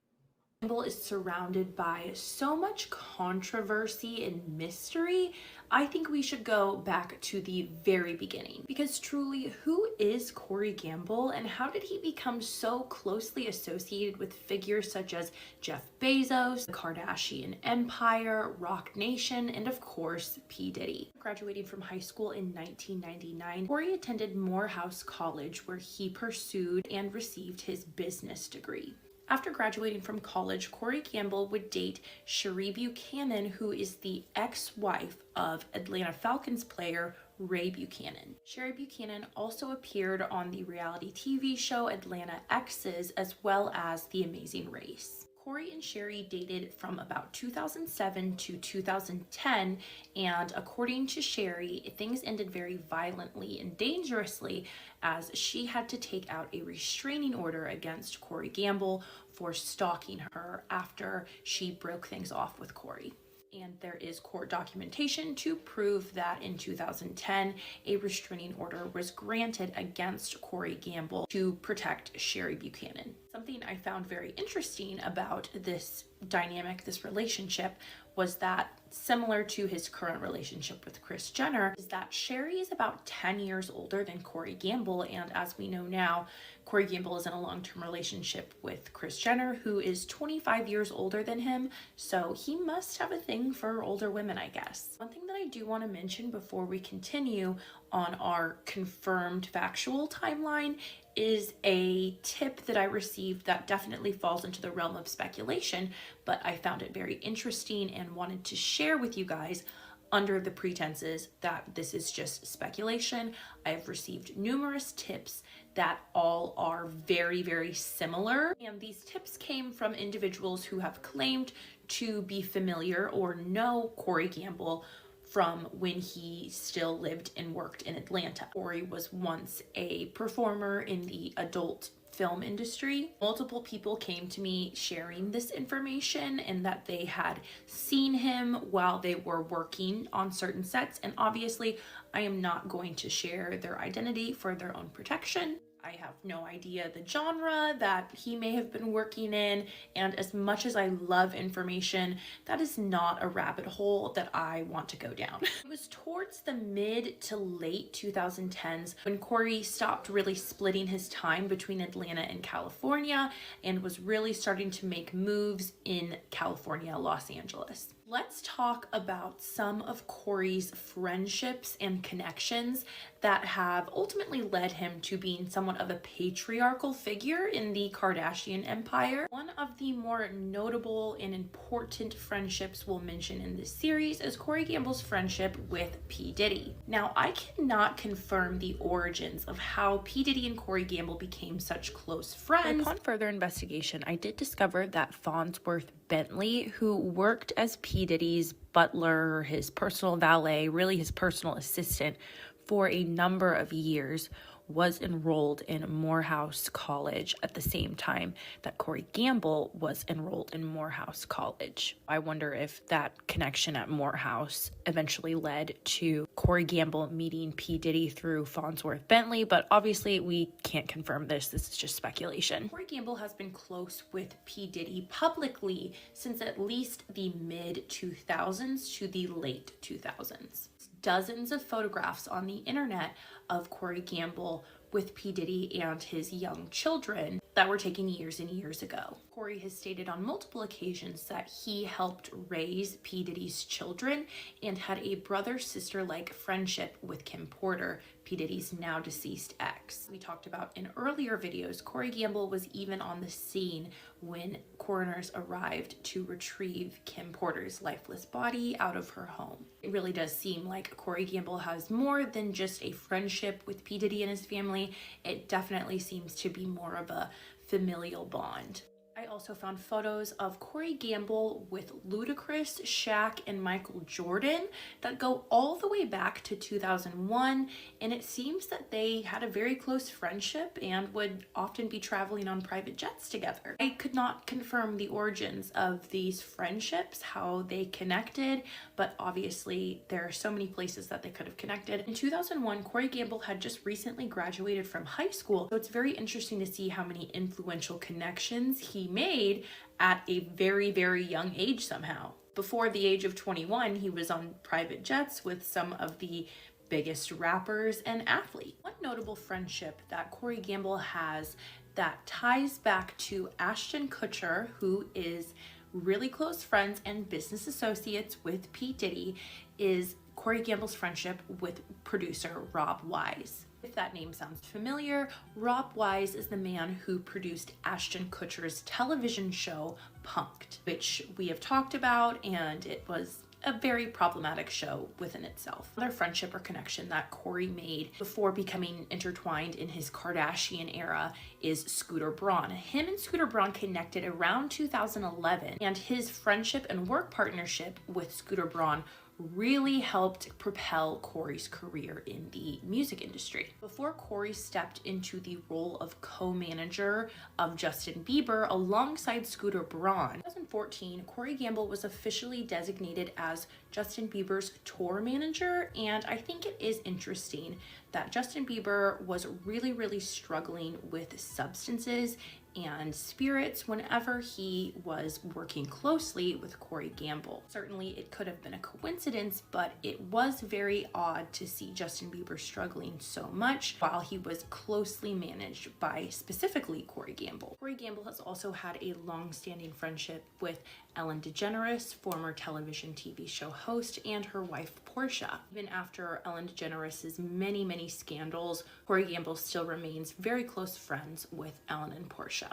Gamble is surrounded by so much controversy and mystery. I think we should go back to the very beginning, because truly, who is Corey Gamble and how did he become so closely associated with figures such as Jeff Bezos, the Kardashian Empire, Rock Nation, and of course, P. Diddy? Graduating from high school in 1999, Corey attended Morehouse College, where he pursued and received his business degree. After graduating from college, Corey Gamble would date Sheree Buchanan, who is the ex-wife of Atlanta Falcons player Ray Buchanan. Sheree Buchanan also appeared on the reality TV show Atlanta Exes, as well as The Amazing Race. Corey and Sheree dated from about 2007 to 2010, and according to Sheree, things ended very violently and dangerously, as she had to take out a restraining order against Corey Gamble for stalking her after she broke things off with Corey. And there is court documentation to prove that in 2010, a restraining order was granted against Corey Gamble to protect Sheree Buchanan. Something I found very interesting about this dynamic, this relationship, was that similar to his current relationship with Kris Jenner, is that Sheree is about 10 years older than Corey Gamble, and as we know now, Corey Gamble is in a long-term relationship with Kris Jenner, who is 25 years older than him, so he must have a thing for older women, I guess. One thing that I do want to mention before we continue on our confirmed factual timeline is a tip that I received that definitely falls into the realm of speculation, but I found it very interesting and wanted to share with you guys under the pretenses that this is just speculation. I've received numerous tips that all are very, very similar, and these tips came from individuals who have claimed to be familiar or know Corey Gamble from when he still lived and worked in Atlanta. Corey was once a performer in the adult film industry. Multiple people came to me sharing this information and that they had seen him while they were working on certain sets, and obviously I am not going to share their identity for their own protection. I have no idea the genre that he may have been working in, and as much as I love information, that is not a rabbit hole that I want to go down. It was towards the mid to late 2010s when Corey stopped really splitting his time between Atlanta and California and was really starting to make moves in California, Los Angeles. Let's talk about some of Corey's friendships and connections that have ultimately led him to being somewhat of a patriarchal figure in the Kardashian empire. One of the more notable and important friendships we'll mention in this series is Corey Gamble's friendship with P. Diddy. Now, I cannot confirm the origins of how P. Diddy and Corey Gamble became such close friends. Upon further investigation, I did discover that Farnsworth Bentley, who worked as P. P. Diddy's butler, his personal valet, really his personal assistant for a number of years, was enrolled in Morehouse College at the same time that Corey Gamble was enrolled in Morehouse College. I wonder if that connection at Morehouse eventually led to Corey Gamble meeting P. Diddy through Farnsworth Bentley, but obviously we can't confirm this. This is just speculation. Corey Gamble has been close with P. Diddy publicly since at least the mid-2000s to the late 2000s. Dozens of photographs on the internet of Corey Gamble with P. Diddy and his young children that were taken years and years ago. Corey has stated on multiple occasions that he helped raise P. Diddy's children and had a brother-sister-like friendship with Kim Porter, P. Diddy's now deceased ex. We talked about in earlier videos, Corey Gamble was even on the scene when coroners arrived to retrieve Kim Porter's lifeless body out of her home. It really does seem like Corey Gamble has more than just a friendship with P. Diddy and his family. It definitely seems to be more of a familial bond. I also found photos of Corey Gamble with Ludacris, Shaq, and Michael Jordan that go all the way back to 2001, and it seems that they had a very close friendship and would often be traveling on private jets together. I could not confirm the origins of these friendships, how they connected, but obviously there are so many places that they could have connected. In 2001, Corey Gamble had just recently graduated from high school, so it's very interesting to see how many influential connections he made at a very, very young age somehow. Before the age of 21, he was on private jets with some of the biggest rappers and athletes. One notable friendship that Corey Gamble has that ties back to Ashton Kutcher, who is really close friends and business associates with P. Diddy, is Corey Gamble's friendship with producer Rob Wise. If that name sounds familiar, Rob Wise is the man who produced Ashton Kutcher's television show Punk'd, which we have talked about, and it was a very problematic show within itself. Another friendship or connection that Corey made before becoming intertwined in his Kardashian era is Scooter Braun. Him and Scooter Braun connected around 2011, and his friendship and work partnership with Scooter Braun really helped propel Corey's career in the music industry. Before Corey stepped into the role of co-manager of Justin Bieber alongside Scooter Braun, in 2014, Corey Gamble was officially designated as Justin Bieber's tour manager, and I think it is interesting that Justin Bieber was really struggling with substances and spirits whenever he was working closely with Corey Gamble. Certainly it could have been a coincidence, but it was very odd to see Justin Bieber struggling so much while he was closely managed by specifically Corey Gamble. Corey Gamble has also had a long-standing friendship with Ellen DeGeneres, former television TV show host, and her wife Portia. Even after Ellen DeGeneres' many scandals, Corey Gamble still remains very close friends with Ellen and Portia.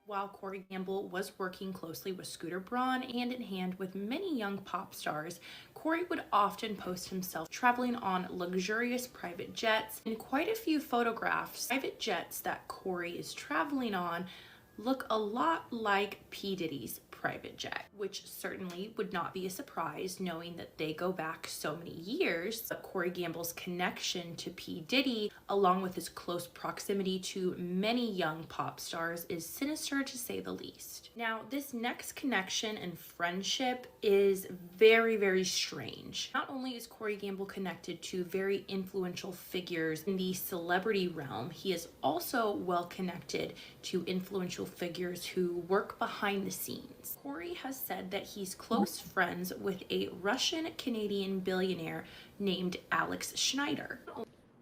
While Corey Gamble was working closely with Scooter Braun hand in hand with many young pop stars, Corey would often post himself traveling on luxurious private jets. In quite a few photographs, private jets that Corey is traveling on look a lot like P. Diddy's private jet, which certainly would not be a surprise knowing that they go back so many years. But Corey Gamble's connection to P. Diddy, along with his close proximity to many young pop stars, is sinister to say the least. Now, this next connection and friendship is very strange. Not only is Corey Gamble connected to very influential figures in the celebrity realm, he is also well connected to influential figures who work behind the scenes. Corey has said that he's close friends with a Russian-Canadian billionaire named Alex Schneider.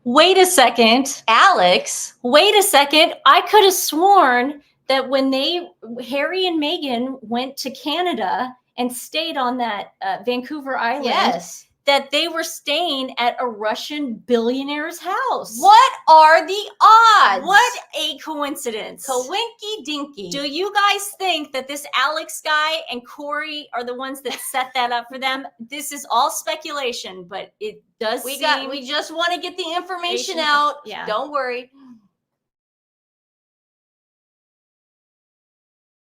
Wait a second. Alex? Wait a second. I could have sworn that when Harry and Meghan went to Canada and stayed on that Vancouver Island, Yes, that they were staying at a Russian billionaire's house. what are the odds? What a coincidence. Coinky dinky. Do you guys think that this Alex guy and Corey are the ones that set that up for them? This is all speculation, but it does We seem... we just want to get the information out. Yeah. Don't worry.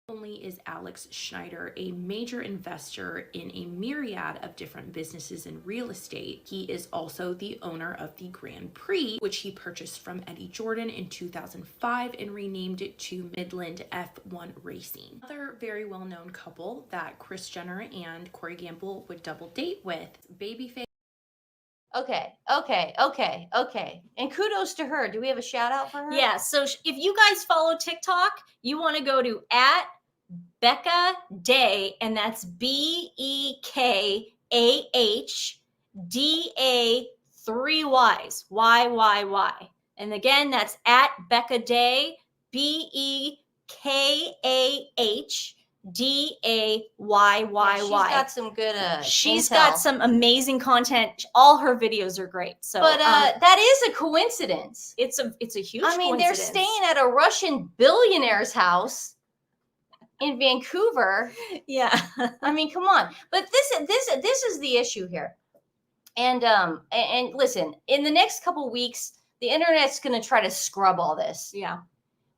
only is Alex Schneider a major investor in a myriad of different businesses in real estate, he is also the owner of the Grand Prix, which he purchased from Eddie Jordan in 2005 and renamed it to Midland F1 Racing. Another very well-known couple that Kris Jenner and Corey Gamble would double date with, babyface. Okay. And kudos to her. Do we have a shout out for her? Yeah. So if you guys follow TikTok, you want to go to @Becca Day, and that's BEKAHDA 3 Y's YYY. And again, that's @Becca Day BEKAHDAYYY. She's got some good she's intel. got some amazing content. All her videos are great. So But that is a coincidence. it's a huge I mean, they're coincidence. staying at a Russian billionaire's house in Vancouver. Yeah. I mean, come on. But this is the issue here. And listen, in the next couple weeks, the internet's going to try to scrub all this. Yeah.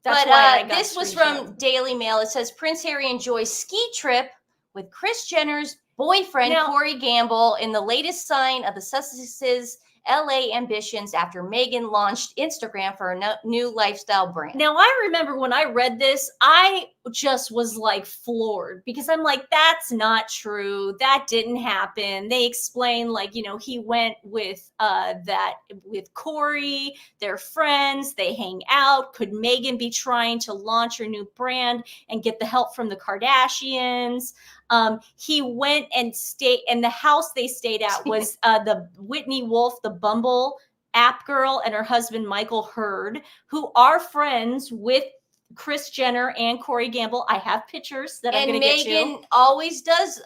But why I got this was screenshot. from Daily Mail. It says Prince Harry enjoys ski trip with Kris Jenner's boyfriend, Now- Corey Gamble, in the latest sign of the Sussexes' LA ambitions after Meghan launched Instagram for a new lifestyle brand. Now, I remember when I read this, I just was like floored because I'm like, that's not true. That didn't happen. They explained, like, you know, he went with with Corey, they're friends, they hang out. Could Meghan be trying to launch her new brand and get the help from the Kardashians? He went and stayed, and the house they stayed at was the Whitney Wolf, the Bumble app girl, and her husband, Michael Hurd, who are friends with Kris Jenner and Corey Gamble. I have pictures that I'm going to get you. And Meghan always does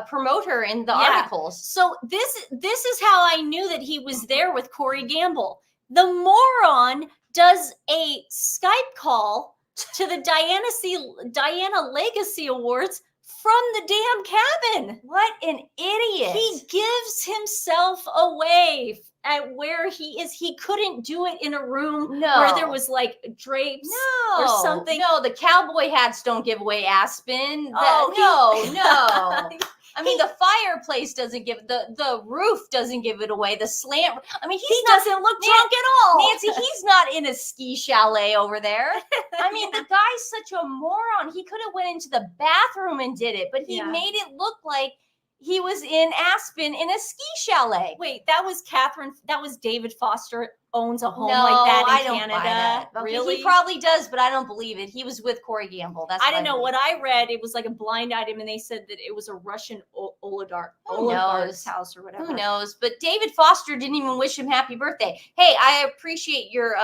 promote her in the articles. So this is how I knew that he was there with Corey Gamble. The moron does a Skype call to the Diana Legacy Awards from the damn cabin. What an idiot. He gives himself away at where he is. He couldn't do it in a room where there was like drapes or something. No, the cowboy hats don't give away Aspen. Oh, no. I mean, the fireplace doesn't give the roof doesn't give it away. The slant. I mean, he doesn't look drunk at all. Nancy, he's not in a ski chalet over there. I mean, the guy's such a moron. He could have went into the bathroom and did it, but he made it look like he was in Aspen in a ski chalet. Wait, that was David Foster owns a home like that in I don't Canada. buy that. Okay, Really? he probably does, but I don't believe it. He was with Corey Gamble. That's I don't know. What I read, it was like a blind item, and they said that it was a Russian oligarch's house or whatever. Who knows? But David Foster didn't even wish him happy birthday. Hey, I appreciate your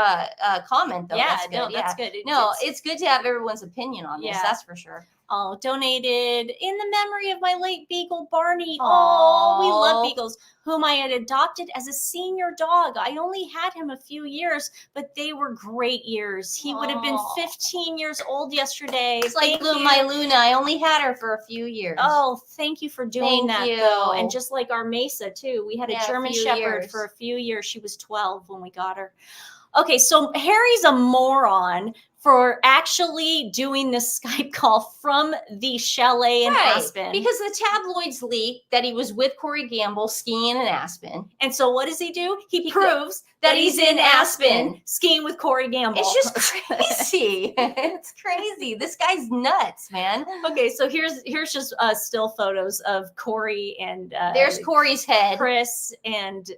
comment, though. Yeah, that's good. that's good. It's good to have everyone's opinion on this. That's for sure. Oh, donated in the memory of my late beagle, Barney. Aww. Oh, we love beagles, whom I had adopted as a senior dog. I only had him a few years, but they were great years. He would have been 15 years old yesterday. It's like my Luna. I only had her for a few years. Oh, thank you for doing that, you. though. And just like our Mesa, too. We had a German Shepherd years. for a few years. She was 12 when we got her. Okay, so Harry's a moron for actually doing this Skype call from the chalet in Aspen. Because the tabloids leaked that he was with Corey Gamble skiing in Aspen. And so what does he do? He proves that he's in Aspen skiing with Corey Gamble. It's just crazy. It's crazy. This guy's nuts, man. Okay, so here's just still photos of Corey and there's Corey's head. Kris and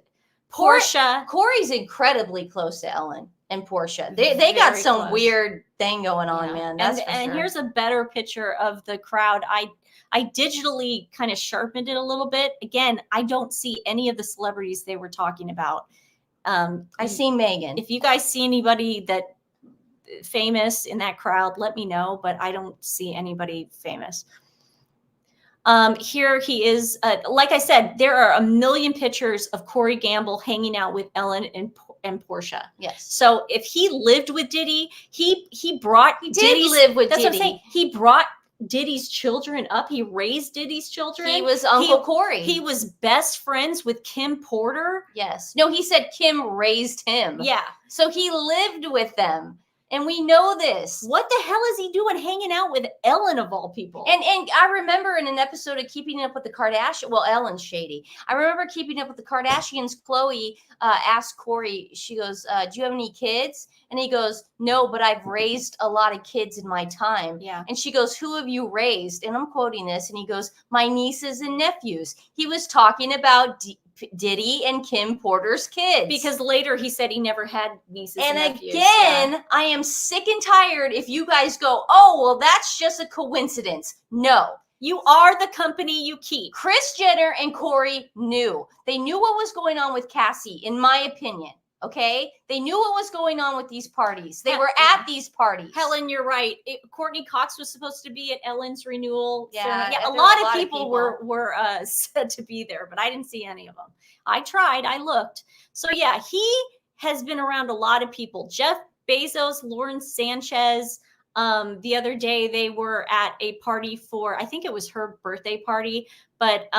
Portia. Corey's incredibly close to Ellen and Portia. They got some close. Weird thing going on, man. That's for and sure. here's a better picture of the crowd. I digitally kind of sharpened it a little bit. Again, I don't see any of the celebrities they were talking about. I see Meghan. If you guys see anybody that famous in that crowd, let me know, but I don't see anybody famous. Here he is. Like I said, there are a million pictures of Corey Gamble hanging out with Ellen and Portia. Yes. So if he lived with Diddy, he did live with That's Diddy. what I'm saying. He brought Diddy's children up. He raised Diddy's children. He was Uncle Corey. He was best friends with Kim Porter. Yes. No, he said Kim raised him. Yeah. So he lived with them. And we know this. What the hell is he doing hanging out with Ellen of all people? And I remember in an episode of Keeping Up with the Kardashians, well, Ellen's shady. I remember Keeping Up with the Kardashians, Khloe asked Corey, she goes, do you have any kids? And he goes, no, but I've raised a lot of kids in my time. Yeah. And she goes, who have you raised? And I'm quoting this. And he goes, my nieces and nephews. He was talking about Diddy and Kim Porter's kids. Because later he said he never had nieces and nephews. Again, I am sick and tired if you guys go, oh, well, that's just a coincidence. No. You are the company you keep. Kris Jenner and Corey knew. They knew what was going on with Cassie, in my opinion. Okay? They knew what was going on with these parties. They were at these parties. Helen, you're right. Courtney Cox was supposed to be at Ellen's renewal. Yeah, a lot of people were said to be there, but I didn't see any of them. I tried. I looked. So yeah, he has been around a lot of people. Jeff Bezos, Lauren Sanchez. The other day they were at a party for, I think it was her birthday party. But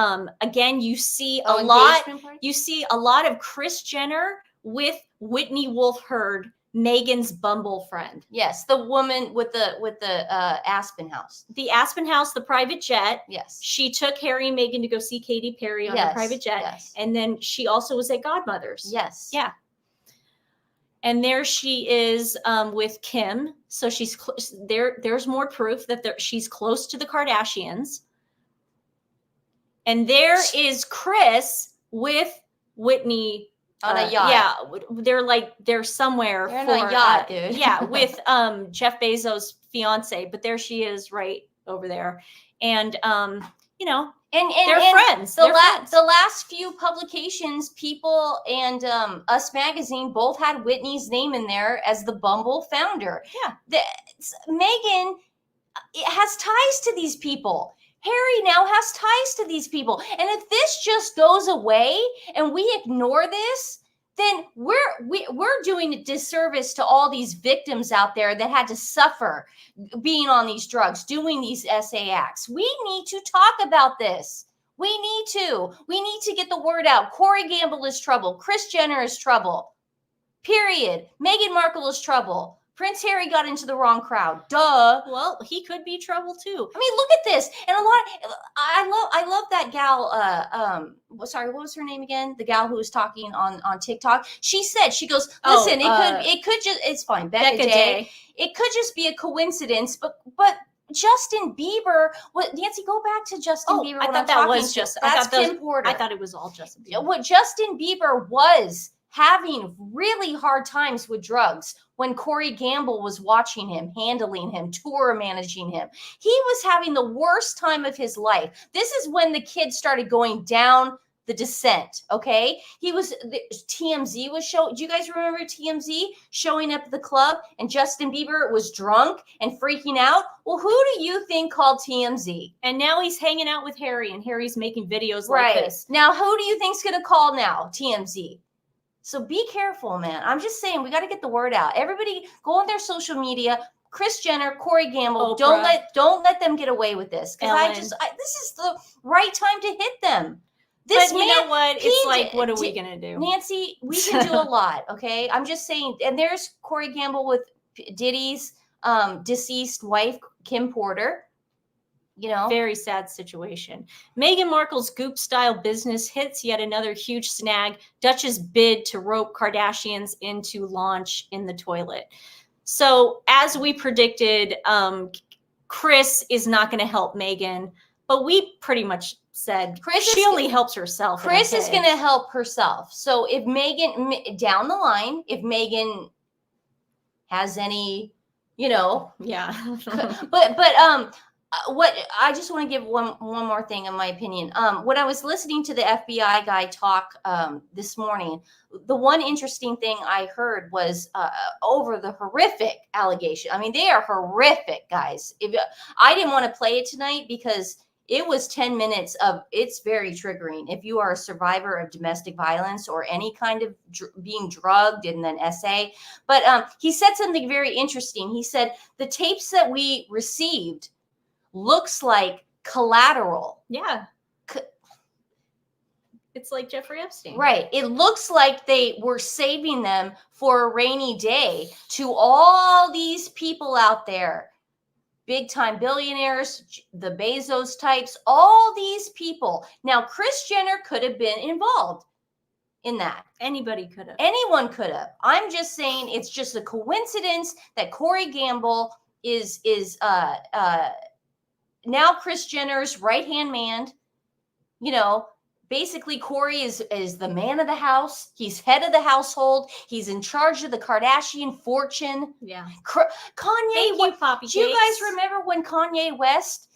again, you see a lot. You see a lot of Kris Jenner with Whitney Wolf Herd, Meghan's Bumble friend. Yes, the woman with the Aspen House. The Aspen House, the private jet. Yes. She took Harry and Meghan to go see Katy Perry on a private jet. Yes. And then she also was at Godmother's. Yes. Yeah. And there she is with Kim. So she's there's more proof that she's close to the Kardashians. And there is Kris with Whitney on a yacht. Yeah, they're somewhere. They're on a yacht, dude. Yeah, with Jeff Bezos' fiance, but there she is, right over there, and you know, and they're friends. The last few publications, People and Us Magazine both had Whitney's name in there as the Bumble founder. Yeah, Meghan has ties to these people. Harry now has ties to these people. And if this just goes away and we ignore this, then we're doing a disservice to all these victims out there that had to suffer being on these drugs, doing these SA acts. We need to talk about this. We need to get the word out. Corey Gamble is trouble. Kris Jenner is trouble. Period. Meghan Markle is trouble. Prince Harry got into the wrong crowd. Duh. Well, he could be trouble too. I mean, look at this. And I love that gal. Sorry, what was her name again? The gal who was talking on TikTok. She goes, listen, it could just, it's fine. Becca Day. It could just be a coincidence, but Justin Bieber, Nancy, go back to Justin Bieber. I thought that was just, that's Kim Porter. I thought it was all Justin Bieber. What Justin Bieber was having really hard times with drugs when Corey Gamble was watching him, handling him, tour managing him. He was having the worst time of his life. This is when the kid started going down the descent, okay? TMZ was showing, do you guys remember TMZ showing up at the club and Justin Bieber was drunk and freaking out? Well, who do you think called TMZ? And now he's hanging out with Harry and Harry's making videos like this. Now, who do you think's gonna call now? TMZ. So be careful, man. I'm just saying, we got to get the word out. Everybody go on their social media. Kris Jenner, Corey Gamble, Oprah. don't let them get away with this. Because this is the right time to hit them. This but you know what? It's like, what are we gonna do? Nancy, we can do a lot, okay? I'm just saying, and there's Corey Gamble with Diddy's deceased wife, Kim Porter. You know, very sad situation. Meghan Markle's Goop-style business hits yet another huge snag. Duchess bid to rope Kardashians into launch in the toilet. So, as we predicted, Kris is not going to help Meghan, but we pretty much said she only helps herself. Kris is going to help herself. So, if Meghan down the line, if Meghan has any, yeah, but what I just want to give one more thing in my opinion. When I was listening to the FBI guy talk this morning, the one interesting thing I heard was over the horrific allegation. I mean, they are horrific, guys. I didn't want to play it tonight because it was 10 minutes of, it's very triggering. If you are a survivor of domestic violence or any kind of being drugged and then SA. But he said something very interesting. He said, the tapes that we received looks like collateral. Yeah. It's like Jeffrey Epstein. Right. It looks like they were saving them for a rainy day to all these people out there, big time billionaires, the Bezos types, all these people. Now, Kris Jenner could have been involved in that. Anybody could have. Anyone could have. I'm just saying it's just a coincidence that Corey Gamble is now Kris Jenner's right-hand man. You know, basically Corey is the man of the house. He's head of the household. He's in charge of the Kardashian fortune. Yeah. Kanye, Poppy do you guys remember when Kanye West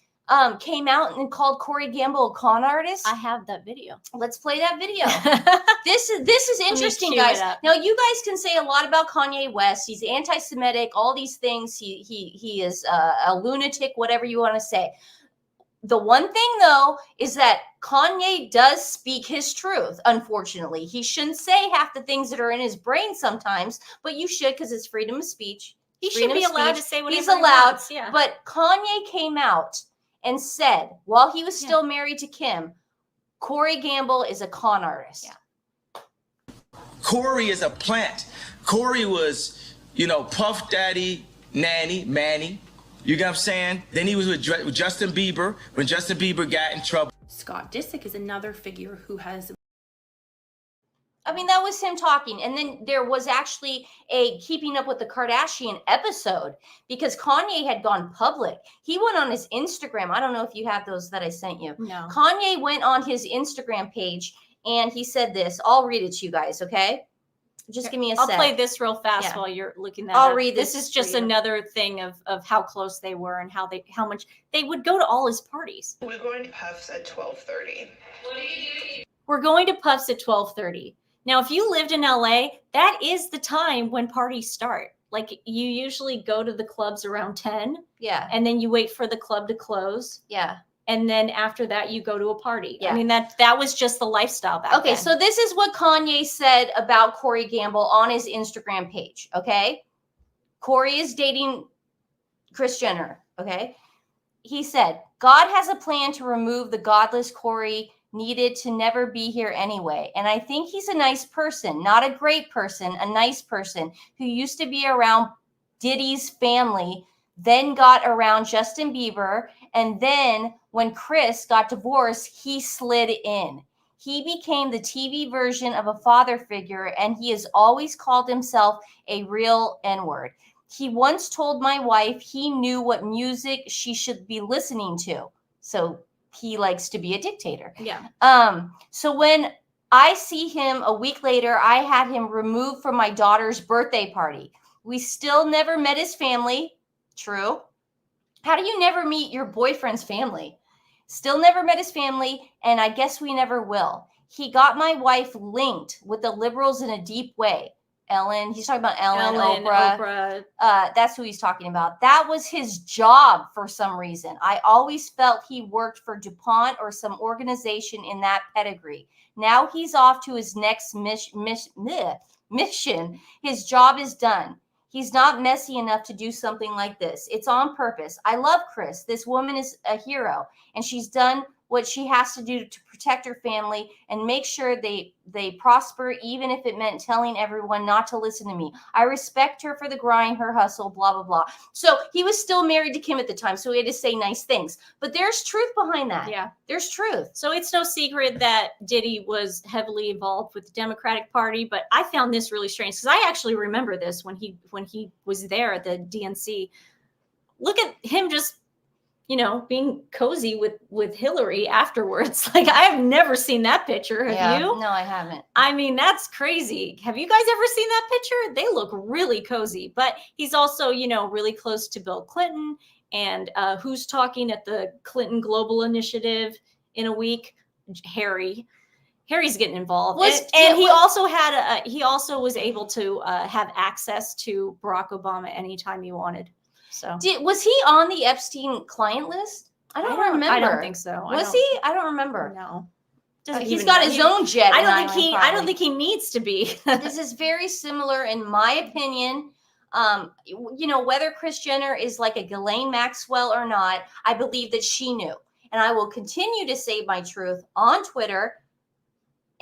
came out and called Corey Gamble a con artist? I have that video. Let's play that video. This is interesting, guys. Now, you guys can say a lot about Kanye West. He's anti-Semitic, all these things. He is a lunatic, whatever you want to say. The one thing, though, is that Kanye does speak his truth, unfortunately. He shouldn't say half the things that are in his brain sometimes, but you should, because it's freedom of speech. He should be allowed to say whatever he's allowed. He wants, yeah. But Kanye came out and said, while he was still married to Kim, Corey Gamble is a con artist. Yeah. Corey is a plant. Corey was, Puff Daddy, Manny. You get what I'm saying? Then he was with Justin Bieber when Justin Bieber got in trouble. Scott Disick is another figure who has... I mean, that was him talking. And then there was actually a Keeping Up with the Kardashian episode because Kanye had gone public. He went on his Instagram. I don't know if you have those that I sent you. No. Kanye went on his Instagram page and he said this. I'll read it to you guys, okay? Just give me a I'll sec. play this real fast Yeah. while you're looking that I'll up. read This this is just for you. another thing of how close they were and how much they would go to all his parties. We're going to Puffs at 12:30. What are you doing? We're going to Puffs at 12:30. Now, if you lived in LA, that is the time when parties start. Like you usually go to the clubs around 10. Yeah. And then you wait for the club to close. Yeah. And then after that, you go to a party. Yeah. I mean, that was just the lifestyle back then. Okay, so this is what Kanye said about Corey Gamble on his Instagram page, okay? Corey is dating Kris Jenner, okay? He said, God has a plan to remove the godless Corey needed to never be here anyway. And I think he's a nice person, not a great person, a nice person who used to be around Diddy's family, then got around Justin Bieber, and then when Kris got divorced, he slid in. He became the TV version of a father figure, and he has always called himself a real N-word. He once told my wife he knew what music she should be listening to. So he likes to be a dictator. Yeah. So when I see him a week later, I had him removed from my daughter's birthday party. We still never met his family. True. How do you never meet your boyfriend's family? Still never met his family, and I guess we never will. He got my wife linked with the liberals in a deep way. Ellen, he's talking about Ellen, Oprah. That's who he's talking about. That was his job for some reason. I always felt he worked for DuPont or some organization in that pedigree. Now he's off to his next mission. His job is done. He's not messy enough to do something like this. It's on purpose. I love Kris. This woman is a hero, and she's done what she has to do to protect her family and make sure they prosper, even if it meant telling everyone not to listen to me. I respect her for the grind, her hustle, blah, blah, blah. So he was still married to Kim at the time, so he had to say nice things. But there's truth behind that. Yeah. There's truth. So it's no secret that Diddy was heavily involved with the Democratic Party, but I found this really strange because I actually remember this when he was there at the DNC. Look at him just being cozy with Hillary afterwards. Like, I have never seen that picture. Have you? No, I haven't. I mean, that's crazy. Have you guys ever seen that picture? They look really cozy, but he's also, really close to Bill Clinton. And who's talking at the Clinton Global Initiative in a week? Harry's getting involved. He also was able to have access to Barack Obama anytime he wanted. So was he on the Epstein client list? I don't remember. I don't think so. Was he? I don't remember. No. He's got his own jet. I don't think he needs to be. This is very similar, in my opinion. Whether Kris Jenner is like a Ghislaine Maxwell or not, I believe that she knew. And I will continue to say my truth on Twitter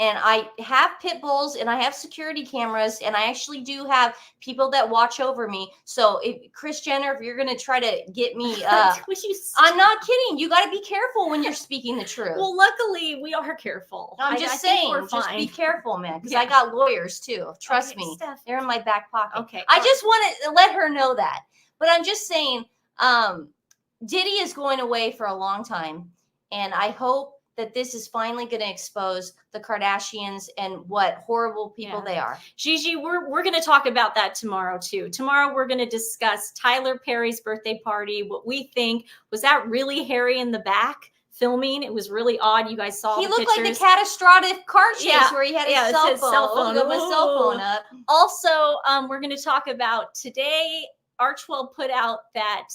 And I have pit bulls and I have security cameras and I actually do have people that watch over me. So if Kris Jenner, if you're going to try to get me, I'm not kidding. You got to be careful when you're speaking the truth. Well, luckily we are careful. I'm just saying, just be careful, man. Because I got lawyers too. Trust me. Steph. They're in my back pocket. Okay. I just want to let her know that. But I'm just saying, Diddy is going away for a long time. And I hope that this is finally going to expose the Kardashians and what horrible people they are. Gigi, we're going to talk about that tomorrow too. Tomorrow we're going to discuss Tyler Perry's birthday party. What we think, was that really Harry in the back filming? It was really odd. You guys saw he the looked pictures. like the catastrophic car chase where he had his cell phone. Got my cell phone up. Also, we're going to talk about today. Archwell put out that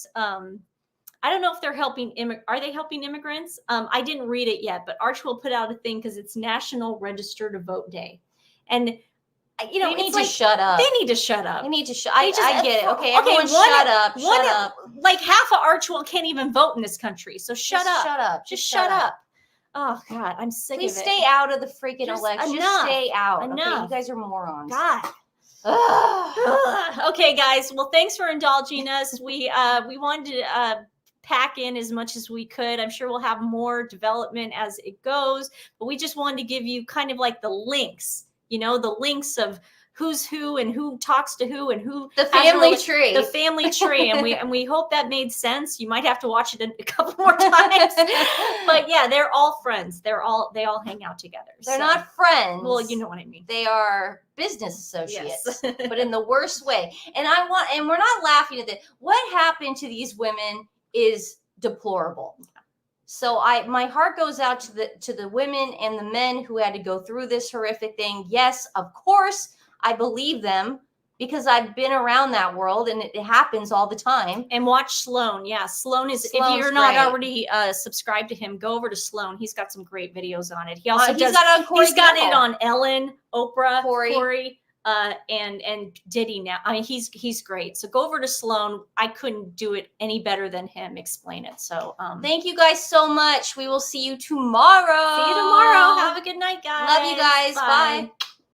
I don't know if they're helping. Are they helping immigrants? I didn't read it yet, but Archwell put out a thing because it's National Register to Vote Day, and you know, they need to shut up. They need to shut up. They need to shut. I get it. Okay, everyone, shut up. Shut up. Like half of Archwell can't even vote in this country, so shut up. Shut up. Just shut up. Oh God, I'm sick Please of it. stay out of the freaking election. Just stay out. Enough. Okay, you guys are morons. God. Okay, guys. Well, thanks for indulging us. We wanted to pack in as much as we could. I'm sure we'll have more development as it goes, but we just wanted to give you kind of like the links, you know, the links of who's who and who talks to who and who. The family tree. The family tree. And we hope that made sense. You might have to watch it a couple more times. But yeah, they're all friends. They all hang out together. They're not friends. Well, you know what I mean. They are business associates, yes. but in the worst way. And we're not laughing at this. What happened to these women is deplorable. So my heart goes out to the women and the men who had to go through this horrific thing. Yes, of course, I believe them because I've been around that world and it happens all the time. And watch Sloan. Yeah, Sloan's if you're not already subscribed to him, go over to Sloan. He's got some great videos on it. He also he's got it on Ellen, Oprah, Corey. And Diddy now. I mean, he's great. So go over to Sloan. I couldn't do it any better than him explain it. So thank you guys so much. We will see you tomorrow. See you tomorrow. Have a good night, guys. Love you guys. Bye.